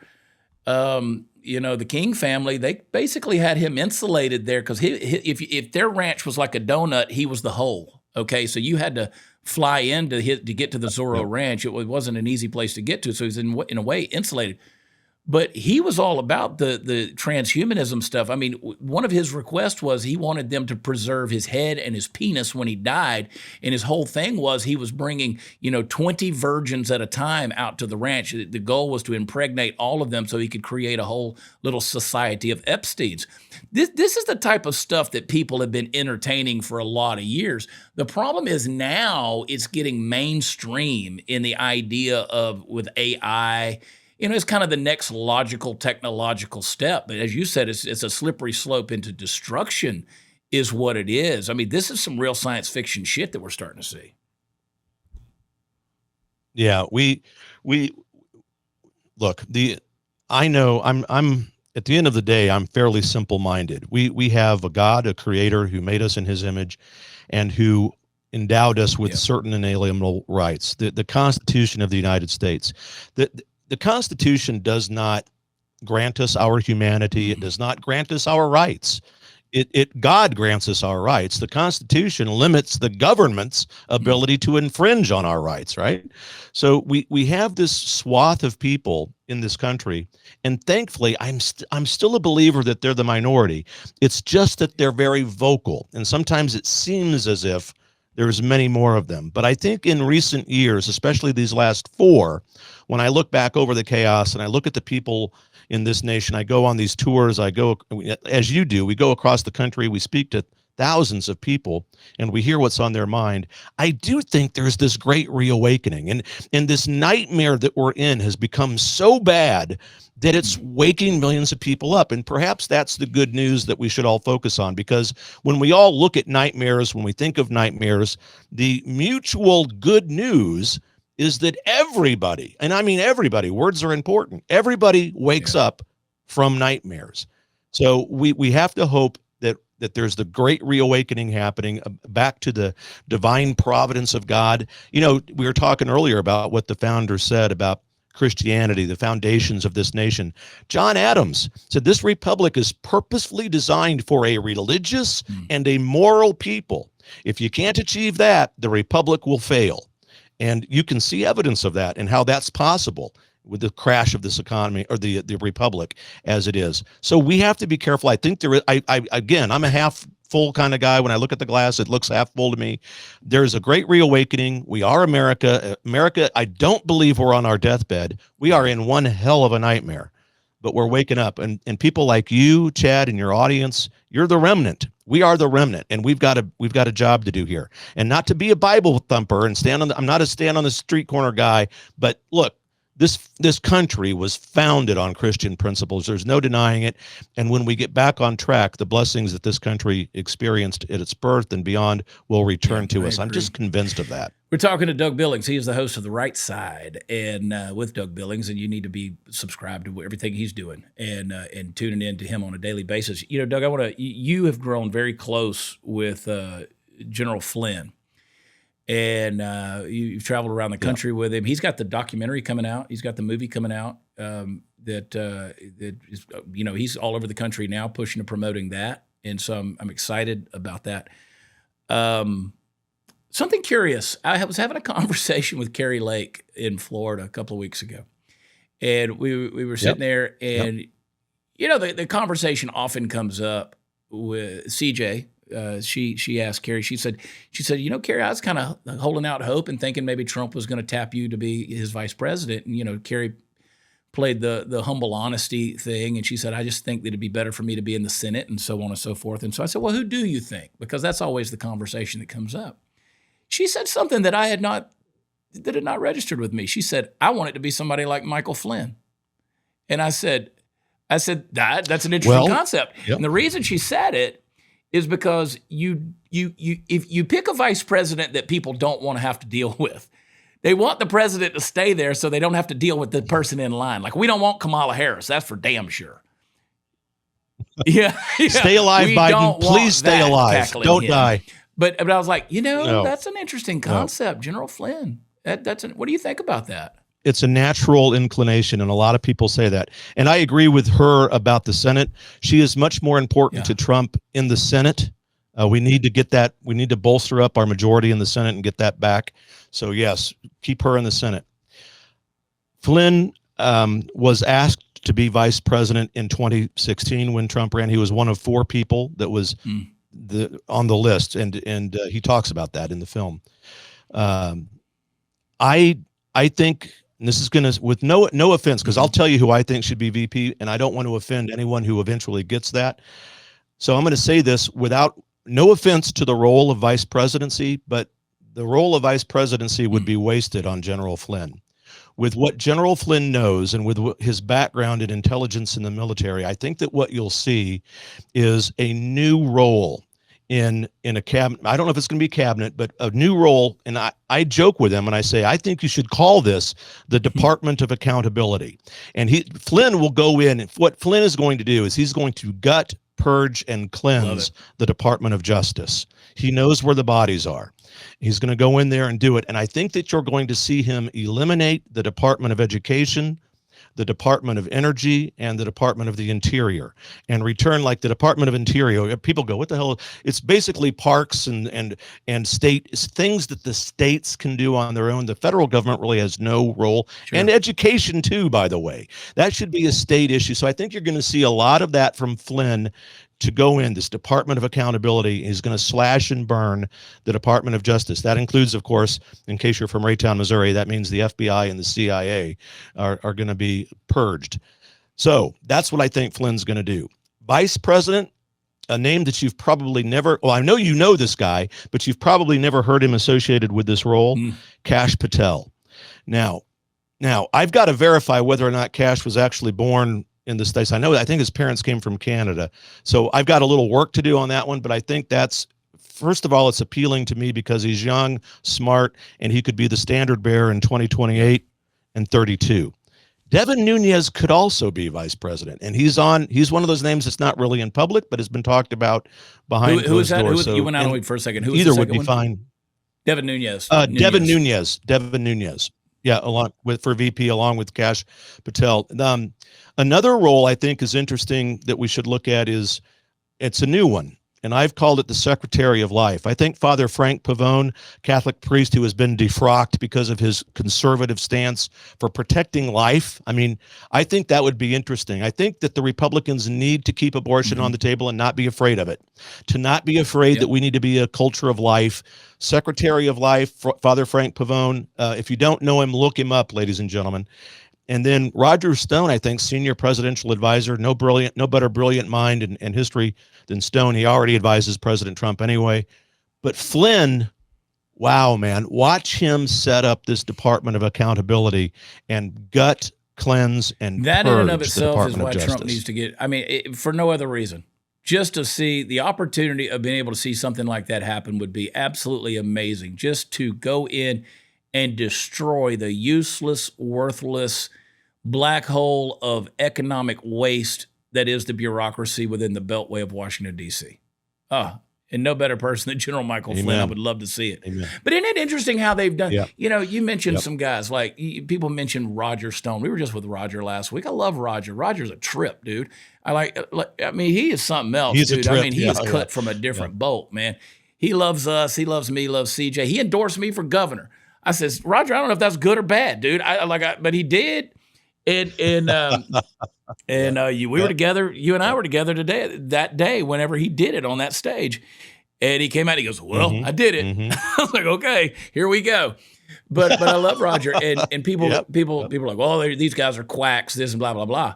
The King family, they basically had him insulated there because if their ranch was like a donut, he was the hole. Okay, so you had to fly in to get to the Zorro Ranch. It wasn't an easy place to get to, so he's in a way insulated. But he was all about the transhumanism stuff. I mean, one of his requests was he wanted them to preserve his head and his penis when he died. And his whole thing was he was bringing, 20 virgins at a time out to the ranch. The goal was to impregnate all of them so he could create a whole little society of Epsteins. This is the type of stuff that people have been entertaining for a lot of years. The problem is now it's getting mainstream in the idea of with AI. It's kind of the next logical technological step. But as you said, it's a slippery slope into destruction is what it is. I mean, this is some real science fiction shit that we're starting to see. Yeah, we look, I know I'm at the end of the day, I'm fairly simple-minded. We have a God, a creator who made us in his image and who endowed us with certain inalienable rights. The Constitution of the United States. The Constitution does not grant us our humanity. It does not grant us our rights. God grants us our rights. The Constitution limits the government's ability to infringe on our rights, right? So we have this swath of people in this country, and thankfully, I'm still a believer that they're the minority. It's just that they're very vocal, and sometimes it seems as if there's many more of them. But I think in recent years, especially these last 4, when I look back over the chaos and I look at the people in this nation, I go on these tours, I go, as you do, we go across the country, we speak to thousands of people, and we hear what's on their mind. I do think there's this great reawakening, and this nightmare that we're in has become so bad that it's waking millions of people up. And perhaps that's the good news that we should all focus on, because when we all look at nightmares, when we think of nightmares, the mutual good news is that everybody, and I mean everybody, words are important, everybody wakes up from nightmares. So we have to hope that there's the great reawakening happening back to the divine providence of God. We were talking earlier about what the founder said about Christianity, the foundations of this nation. John Adams said this republic is purposefully designed for a religious and a moral people. If you can't achieve that, the republic will fail. And you can see evidence of that and how that's possible with the crash of this economy or the republic as it is. So we have to be careful. I think there is, again, I'm a half full kind of guy. When I look at the glass, it looks half full to me. There's a great reawakening. We are America. America, I don't believe we're on our deathbed. We are in one hell of a nightmare, but we're waking up. And people like you, Chad, and your audience, you're the remnant. We are the remnant, and we've got a job to do here. And not to be a Bible thumper and I'm not a stand on the street corner guy, but look, this country was founded on Christian principles. There's no denying it. And when we get back on track, the blessings that this country experienced at its birth and beyond will return to us. I'm just convinced of that. We're talking to Doug Billings. He is the host of The Right Side, and with Doug Billings, and you need to be subscribed to everything he's doing and tuning in to him on a daily basis. Doug, you have grown very close with General Flynn. And you've traveled around the country with him. He's got the documentary coming out. He's got the movie coming out that is, he's all over the country now pushing and promoting that. And so I'm excited about that. Something curious. I was having a conversation with Carrie Lake in Florida a couple of weeks ago. And we were sitting there and, the conversation often comes up with CJ. She asked Carrie, she said, Carrie, I was kind of holding out hope and thinking maybe Trump was going to tap you to be his vice president. And, Carrie played the humble honesty thing. And she said, I just think that it'd be better for me to be in the Senate and so on and so forth. And so I said, well, who do you think? Because that's always the conversation that comes up. She said something that had not registered with me. She said, I want it to be somebody like Michael Flynn. And I said, that's an interesting concept. Yep. And the reason she said it is because if you pick a vice president that people don't want to have to deal with, they want the president to stay there so they don't have to deal with the person in line. Like, we don't want Kamala Harris. That's for damn sure. Yeah. Stay alive, Biden. Please stay alive. Don't die. But I was like, that's an interesting concept, General Flynn. What do you think about that? It's a natural inclination, and a lot of people say that. And I agree with her about the Senate. She is much more important to Trump in the Senate. We need to get that. We need to bolster up our majority in the Senate and get that back. So, yes, keep her in the Senate. Flynn was asked to be vice president in 2016 when Trump ran. He was one of 4 people that was on the list, and he talks about that in the film. I think, and this is going to, with no offense, because I'll tell you who I think should be VP, and I don't want to offend anyone who eventually gets that. So I'm going to say this without no offense to the role of vice presidency, but the role of vice presidency would be wasted on General Flynn. With what General Flynn knows and with his background in intelligence in the military, I think that what you'll see is a new role in a cabinet. I don't know if it's going to be cabinet, but a new role. And I joke with him and I say, I think you should call this the Department of Accountability. And Flynn will go in, and what Flynn is going to do is he's going to gut, purge, and cleanse the Department of Justice. He knows where the bodies are. He's going to go in there and do it. And I think that you're going to see him eliminate the Department of Education, the Department of Energy, and the Department of the Interior, and return like the Department of Interior. People go, what the hell? It's basically parks and state things that the states can do on their own. The federal government really has no role. Sure. And education too, by the way. That should be a state issue. So I think you're going to see a lot of that from Flynn to go in. This Department of Accountability is going to slash and burn the Department of Justice. That includes, of course, in case you're from Raytown, Missouri, that means the FBI and the CIA are going to be purged. So that's what I think Flynn's going to do. Vice President, a name that you've probably never, well, I know you know this guy, but you've probably never heard him associated with this role, Kash Patel. Now, I've got to verify whether or not Kash was actually born in the States. I think his parents came from Canada. So I've got a little work to do on that one, but I think that's, first of all, it's appealing to me because he's young, smart, and he could be the standard bearer in 2028 and 32. Devin Nunes could also be vice president, and he's one of those names that's not really in public, but has been talked about behind closed doors. You went out on for a second. Who was either the would be one? fine. Devin Nunes. Devin Nunes. Yeah, for VP, along with Kash Patel. Another role I think is interesting that we should look at is, it's a new one, and I've called it the Secretary of Life. I think Father Frank Pavone, Catholic priest who has been defrocked because of his conservative stance for protecting life. I mean, I think that would be interesting. I think that the Republicans need to keep abortion on the table and not be afraid of it, to not be afraid that we need to be a culture of life. Secretary of Life, Father Frank Pavone. If you don't know him, look him up, ladies and gentlemen. And then Roger Stone, I think, senior presidential advisor, no better brilliant mind in history than Stone. He already advises President Trump anyway. But Flynn, wow, man, watch him set up this Department of Accountability and gut, cleanse, and that purge in and of the itself is Department why of Trump Justice. needs to get, for no other reason. Just to see the opportunity of being able to see something like that happen would be absolutely amazing. Just to go in and destroy the useless, worthless black hole of economic waste that is the bureaucracy within the Beltway of Washington, D.C. And no better person than General Michael Flynn. I would love to see it. Amen. But isn't it interesting how they've done? Yeah. You know, you mentioned some guys, like people mentioned Roger Stone. We were just with Roger last week. I love Roger. Roger's a trip, dude. I mean, he is something else, He's dude. A trip. I mean, he is cut from a different bolt, man. He loves us. He loves me. He loves CJ. He endorsed me for governor. I says, Roger, I don't know if that's good or bad, dude. But he did. We were together. You and I were together that day, whenever he did it on that stage. And he came out, he goes, well, I did it. I was like, okay, here we go. But I love Roger. And people are like, well, these guys are quacks, this and blah, blah, blah.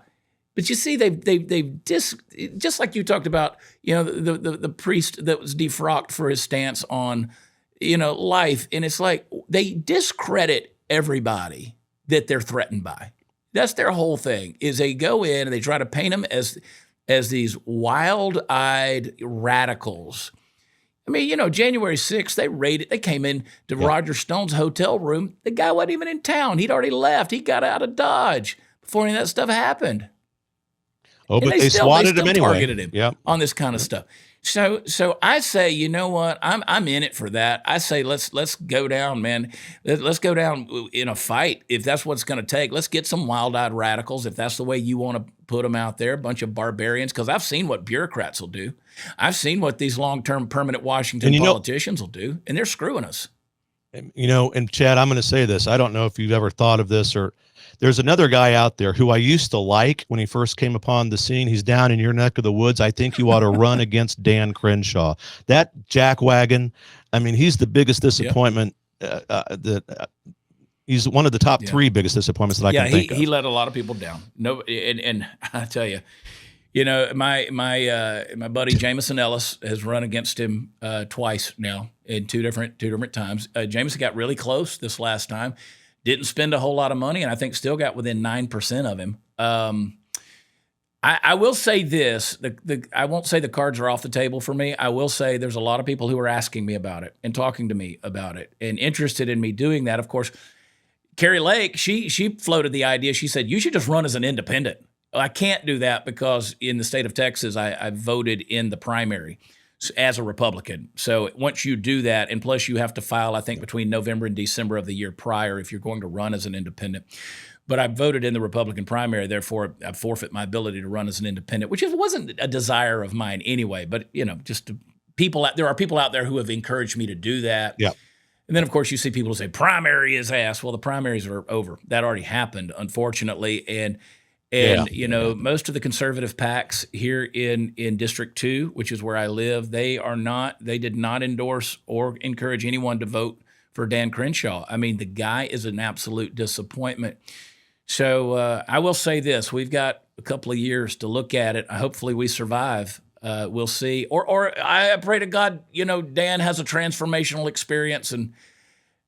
But you see, they've just like you talked about, you know, the priest that was defrocked for his stance on, you know, life. And it's like they discredit everybody that they're threatened by. That's their whole thing, is they go in and they try to paint them as these wild-eyed radicals. I mean, you know, January 6th, they came in to Roger Stone's hotel room. The guy wasn't even in town. He'd already left. He got out of Dodge before any of that stuff happened. Oh, but they swatted him anyway. Targeted him on this kind of stuff. So I say, you know what? I'm in it for that. I say let's go down, man. Let's go down in a fight if that's what it's going to take. Let's get some wild-eyed radicals if that's the way you want to put them out there, a bunch of barbarians, because I've seen what bureaucrats will do. I've seen what these long-term permanent Washington politicians will do, and they're screwing us. And Chad, I'm going to say this. I don't know if you've ever thought of this, or there's another guy out there who I used to like when he first came upon the scene. He's down in your neck of the woods. I think you ought to run against Dan Crenshaw. That jackwagon, I mean, he's the biggest disappointment. He's one of the top three biggest disappointments that I can think of. He let a lot of people down. No, and I tell you, my buddy Jameson Ellis has run against him twice now in two different times. Jameson got really close this last time, didn't spend a whole lot of money, and I think still got within 9% of him. I will say this: I won't say the cards are off the table for me. I will say there's a lot of people who are asking me about it and talking to me about it and interested in me doing that. Of course, Carrie Lake, she floated the idea. She said you should just run as an independent. I can't do that because in the state of Texas, I voted in the primary as a Republican. So once you do that, and plus you have to file, I think, between November and December of the year prior if you're going to run as an independent. But I voted in the Republican primary, therefore I forfeit my ability to run as an independent, which wasn't a desire of mine anyway. But there are people out there who have encouraged me to do that. Yeah. And then, of course, you see people say primary is ass. Well, the primaries are over. That already happened, unfortunately, and most of the conservative PACs here in District 2, which is where I live, they did not endorse or encourage anyone to vote for Dan Crenshaw. I mean, the guy is an absolute disappointment. So I will say this: we've got a couple of years to look at it. Hopefully, we survive. We'll see. Or I pray to God, Dan has a transformational experience, and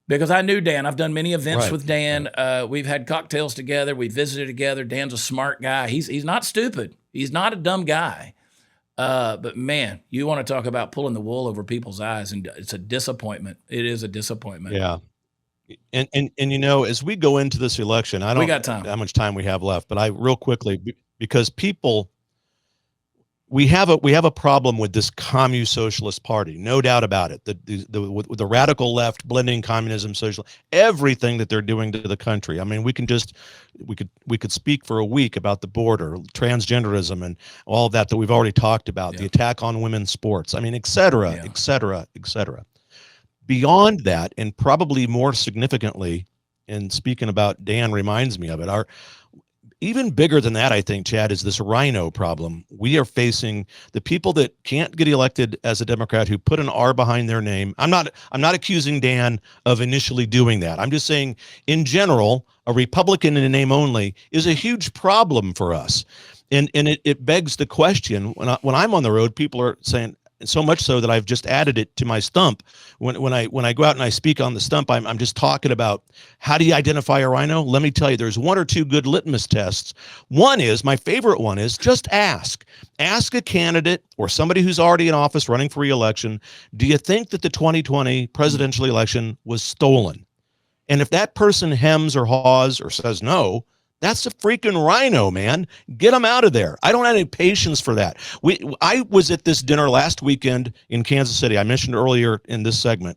because I knew Dan, I've done many events with Dan. We've had cocktails together. We visited together. Dan's a smart guy. He's not stupid. He's not a dumb guy. But man, you want to talk about pulling the wool over people's eyes, and it's a disappointment. It is a disappointment. Yeah. And as we go into this election, I don't know how much time we have left, but real quickly, because people, we have a problem with this commune socialist party, no doubt about it. The radical left blending communism, social, everything that they're doing to the country. I mean, we could speak for a week about the border, transgenderism, and all of that we've already talked about. The attack on women's sports. I mean, et cetera, et cetera, et cetera. Beyond that, and probably more significantly, and speaking about Dan reminds me of it, even bigger than that, I think, Chad, is this RINO problem. We are facing the people that can't get elected as a Democrat who put an R behind their name. I'm not accusing Dan of initially doing that. I'm just saying, in general, a Republican in name only is a huge problem for us. And it begs the question, when I'm on the road, people are saying, so much so that I've just added it to my stump. When I go out and I speak on the stump, I'm just talking about how do you identify a RINO? Let me tell you, there's one or two good litmus tests. One is, my favorite one is, just ask a candidate or somebody who's already in office running for re-election, do you think that the 2020 presidential election was stolen? And if that person hems or haws or says no, that's a freaking RINO, man. Get them out of there. I don't have any patience for that. I was at this dinner last weekend in Kansas City. I mentioned earlier in this segment.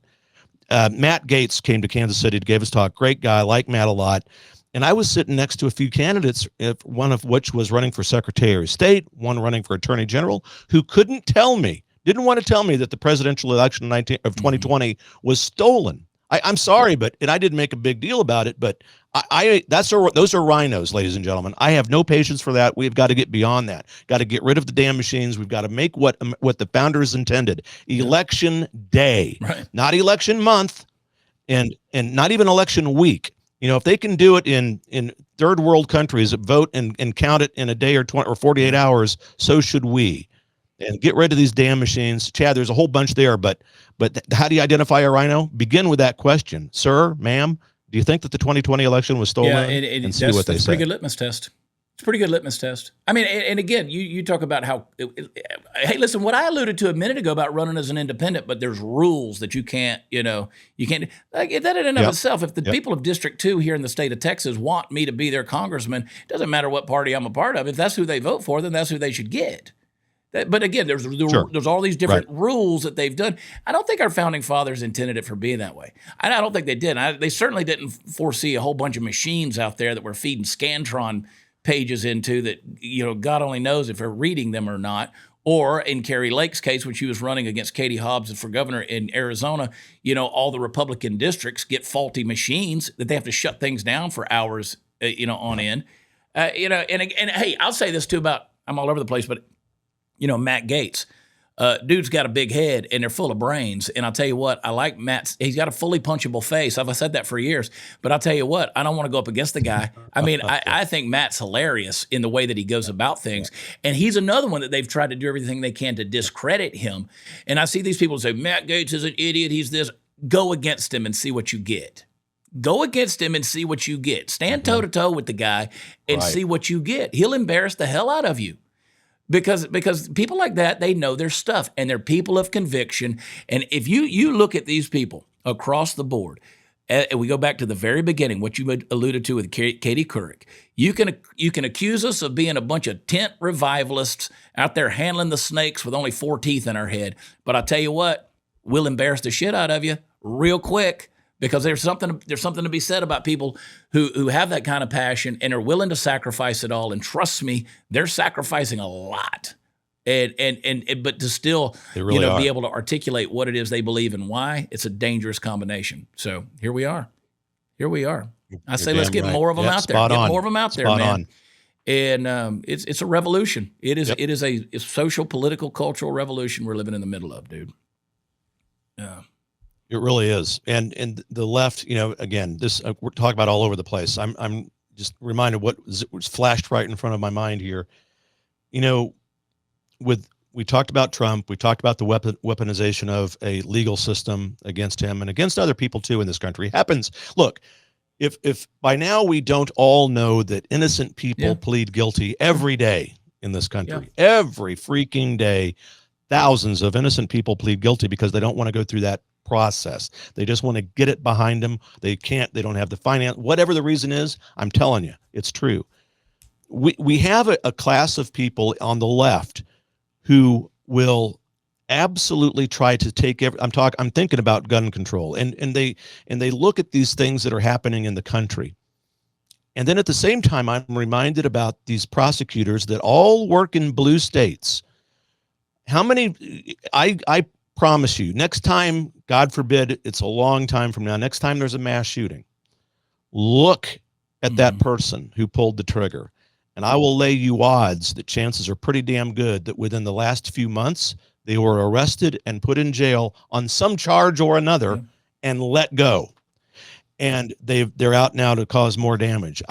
Matt Gaetz came to Kansas City to give his talk. Great guy. I like Matt a lot. And I was sitting next to a few candidates, one of which was running for Secretary of State, one running for Attorney General, who didn't want to tell me that the presidential election of 2020 was stolen. I'm sorry, and I didn't make a big deal about it, but those are RINOs, ladies and gentlemen. I have no patience for that. We've got to get beyond that. Got to get rid of the damn machines. We've got to make what the founders intended. Election day, not election month, and not even election week. If they can do it in third world countries, vote and count it in a day or 48 hours, so should we. And get rid of these damn machines. Chad, there's a whole bunch there, but how do you identify a RINO? Begin with that question. Sir, ma'am, do you think that the 2020 election was stolen? Yeah, and see what they say. It's a pretty good litmus test. It's a pretty good litmus test. I mean, and again, you talk about how, hey, listen, what I alluded to a minute ago about running as an independent, but there's rules that you can't, like that in and of itself. If the people of District 2 here in the state of Texas want me to be their congressman, it doesn't matter what party I'm a part of. If that's who they vote for, then that's who they should get. But again, there's all these different rules that they've done. I don't think our founding fathers intended it for being that way. I don't think they did. They certainly didn't foresee a whole bunch of machines out there that were feeding Scantron pages into that, God only knows if they're reading them or not, Or in Carrie Lake's case, when she was running against Katie Hobbs for governor in Arizona, all the Republican districts get faulty machines that they have to shut things down for hours, on end. And hey, I'll say this too about, I'm all over the place, but Matt Gaetz. Dude's got a big head and they're full of brains. And I'll tell you what, I like Matt's, he's got a fully punchable face. I've said that for years, but I'll tell you what, I don't want to go up against the guy. I mean, I think Matt's hilarious in the way that he goes about things. And he's another one that they've tried to do everything they can to discredit him. And I see these people say, Matt Gaetz is an idiot. He's this. Go against him and see what you get. Go against him and see what you get. Stand toe to toe with the guy and see what you get. He'll embarrass the hell out of you. Because people like that, they know their stuff and they're people of conviction. And if you look at these people across the board, and we go back to the very beginning, what you alluded to with Katie Couric, you can accuse us of being a bunch of tent revivalists out there handling the snakes with only 4 teeth in our head. But I tell you what, we'll embarrass the shit out of you real quick. Because there's something to be said about people who have that kind of passion and are willing to sacrifice it all. And trust me, they're sacrificing a lot. But to still really be able to articulate what it is they believe and why, it's a dangerous combination. So here we are. I say let's get more of them out there. Get more of them out there, man. And it's a revolution. It is a social, political, cultural revolution we're living in the middle of, dude. Yeah. It really is. And the left, again, this we're talking about all over the place. I'm just reminded what was flashed right in front of my mind here. We talked about Trump, we talked about the weaponization of a legal system against him and against other people too in this country. Happens. Look, if by now we don't all know that innocent people plead guilty every day in this country, every freaking day, thousands of innocent people plead guilty because they don't want to go through that process. They just want to get it behind them. They don't have the finance, whatever the reason is. I'm telling you, it's true. We have a class of people on the left who will absolutely try to take I'm thinking about gun control and they look at these things that are happening in the country. And then at the same time, I'm reminded about these prosecutors that all work in blue states. How many, I promise you, next time, God forbid, it's a long time from now, next time there's a mass shooting, look at that person who pulled the trigger. And I will lay you odds that chances are pretty damn good that within the last few months, they were arrested and put in jail on some charge or another and let go. And they're out now to cause more damage.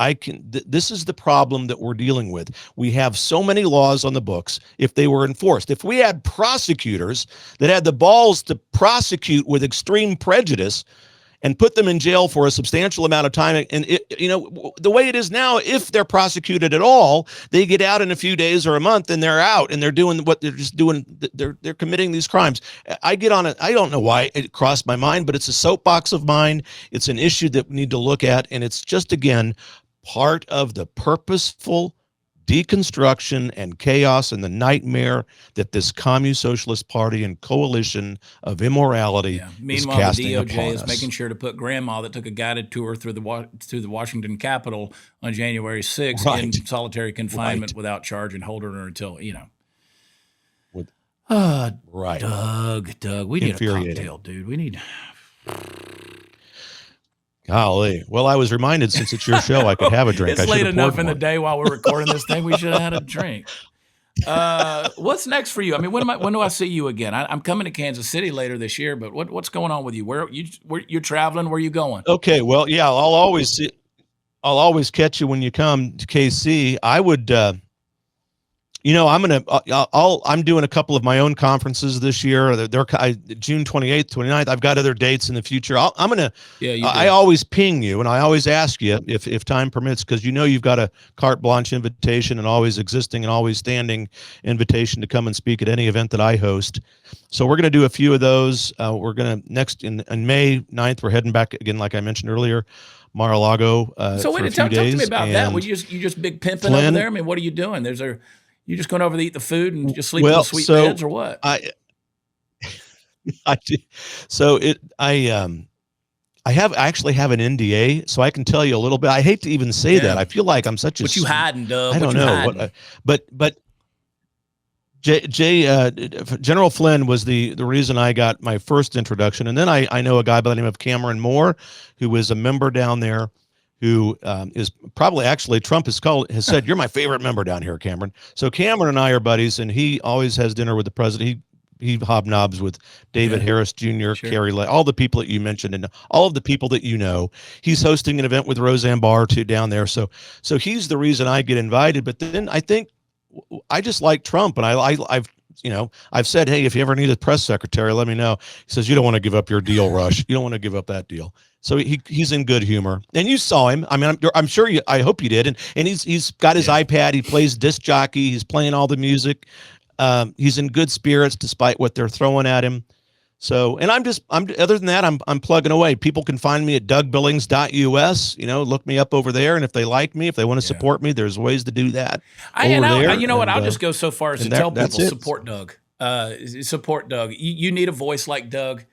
This is the problem that we're dealing with. We have so many laws on the books. If they were enforced, if we had prosecutors that had the balls to prosecute with extreme prejudice and put them in jail for a substantial amount of time, and the way it is now, if they're prosecuted at all, they get out in a few days or a month and they're out and they're doing what they're just doing. They're committing these crimes. I get on it. I don't know why it crossed my mind, but it's a soapbox of mine. It's an issue that we need to look at. And it's just, again, part of the purposeful deconstruction and chaos and the nightmare that this commune socialist party and coalition of immorality is casting upon us. Meanwhile, the DOJ is making sure to put grandma that took a guided tour through the Washington Capitol on January 6th in solitary confinement without charge and holding her until, Doug, we need a cocktail, dude. We need... Golly. Well, I was reminded since it's your show, I could have a drink. It's late enough in the day while we're recording this thing. We should have had a drink. What's next for you? I mean, when do I see you again? I'm coming to Kansas City later this year, but what's going on with you? Where you're traveling? Where are you going? Okay. Well, yeah, I'll always catch you when you come to KC. I would, I'm doing a couple of my own conferences this year. They're June 28th, 29th. I've got other dates in the future. I always ping you and I always ask you if time permits, because you've got a carte blanche invitation and always existing and always standing invitation to come and speak at any event that I host. So we're going to do a few of those. We're going to next in May 9th, we're heading back again, like I mentioned earlier, Mar-a-Lago. So wait, talk to me about that. You just big pimping over there? I mean, what are you doing? You just going over to eat the food and just sleep in the sweet beds, or what? I do. So I actually have an NDA, so I can tell you a little bit. I hate to even say that. I feel like I'm such a. What you hiding, Doug? I don't know. But General Flynn was the reason I got my first introduction, and then I know a guy by the name of Cameron Moore, who is a member down there, who is probably actually Trump has said you're my favorite member down here, Cameron. So Cameron and I are buddies, and he always has dinner with the president. He hobnobs with David Harris Jr., sure. Kerry, all the people that you mentioned, and all of the people that you know. He's hosting an event with Roseanne Barr too down there. So he's the reason I get invited. But then I think I just like Trump, and I've said, hey, if you ever need a press secretary, let me know. He says, you don't want to give up your deal, Rush. You don't want to give up that deal. So he's in good humor, and you saw him. I mean, I'm sure I hope you did. And he's got his iPad. He plays disc jockey. He's playing all the music. He's in good spirits despite what they're throwing at him. So, and I'm other than that, I'm plugging away. People can find me at dougbillings.us, look me up over there. And if they like me, if they want to support me, there's ways to do that. I'll just go so far as to tell people, support Doug. Support Doug. You need a voice like Doug.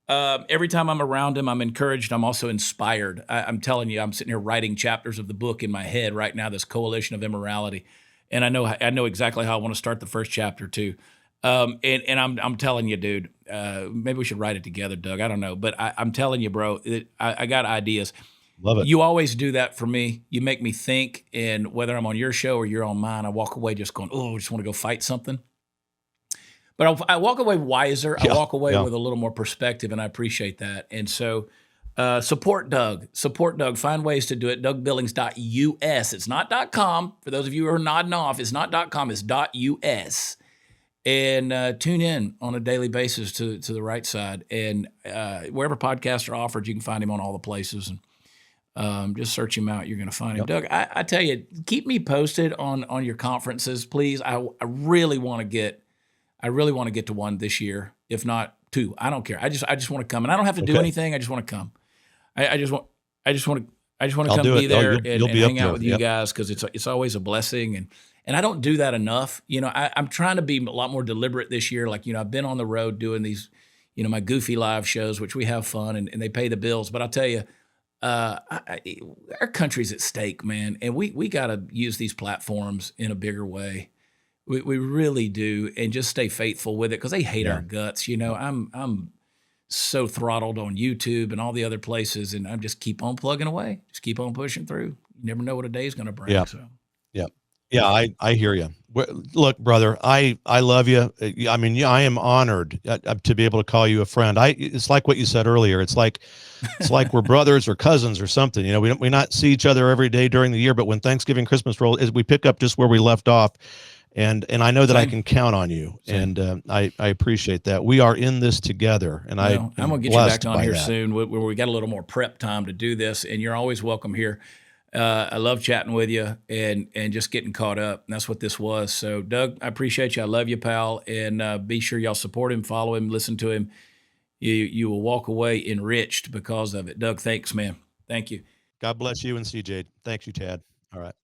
Every time I'm around him, I'm encouraged. I'm also inspired. I'm telling you, I'm sitting here writing chapters of the book in my head right now, this Coalition of Immorality. And I know exactly how I want to start the first chapter too. And I'm telling you, dude, maybe we should write it together, Doug. I don't know, but I'm telling you, bro, I got ideas. Love it. You always do that for me. You make me think, and whether I'm on your show or you're on mine, I walk away just going, I just want to go fight something. But I walk away wiser. I walk away with a little more perspective, and I appreciate that. And so support Doug. Support Doug. Find ways to do it. DougBillings.us. It's not .com. For those of you who are nodding off, it's not .com. It's .us. And tune in on a daily basis to the right side. And wherever podcasts are offered, you can find him on all the places. And just search him out. You're going to find him. Doug, I tell you, keep me posted on your conferences, please. I really want to get to one this year, if not two. I don't care. I just want to come, and I don't have to do anything. I just want to come. I just want to come be there and hang out with you guys, because it's always a blessing. And I don't do that enough. I'm trying to be a lot more deliberate this year. Like, I've been on the road doing these, my goofy live shows, which we have fun and they pay the bills. But I'll tell you, our country's at stake, man. And we got to use these platforms in a bigger way. We really do. And just stay faithful with it, because they hate our guts. I'm so throttled on YouTube and all the other places, and I just keep on plugging away. Just keep on pushing through. You never know what a day's going to bring. Yeah. So. Yeah, I hear you. Look, brother, I love you. I mean, I am honored to be able to call you a friend. It's like what you said earlier. It's like we're brothers or cousins or something. We not see each other every day during the year, but when Thanksgiving, Christmas roll, we pick up just where we left off. And I know that I can count on you, and I appreciate that. We are in this together, and I'm gonna get you back on here soon, where we got a little more prep time to do this, and you're always welcome here. I love chatting with you and just getting caught up. And that's what this was. So, Doug, I appreciate you. I love you, pal. And be sure y'all support him, follow him, listen to him. You will walk away enriched because of it. Doug, thanks, man. Thank you. God bless you and CJ. Thanks you, Tad. All right.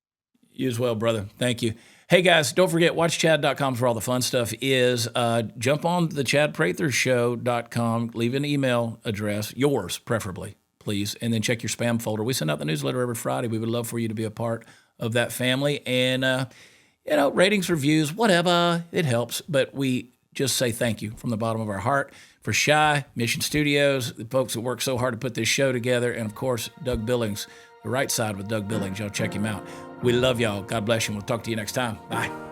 You as well, brother. Thank you. Hey, guys, don't forget, watchchad.com for all the fun stuff is. Jump on the ChadPratherShow.com. Leave an email address, yours preferably, please, and then check your spam folder. We send out the newsletter every Friday. We would love for you to be a part of that family. And, ratings, reviews, whatever, it helps. But we just say thank you from the bottom of our heart for Shy, Mission Studios, the folks that work so hard to put this show together, and, of course, Doug Billings, The Right Side with Doug Billings. Y'all check him out. We love y'all. God bless you. We'll talk to you next time. Bye.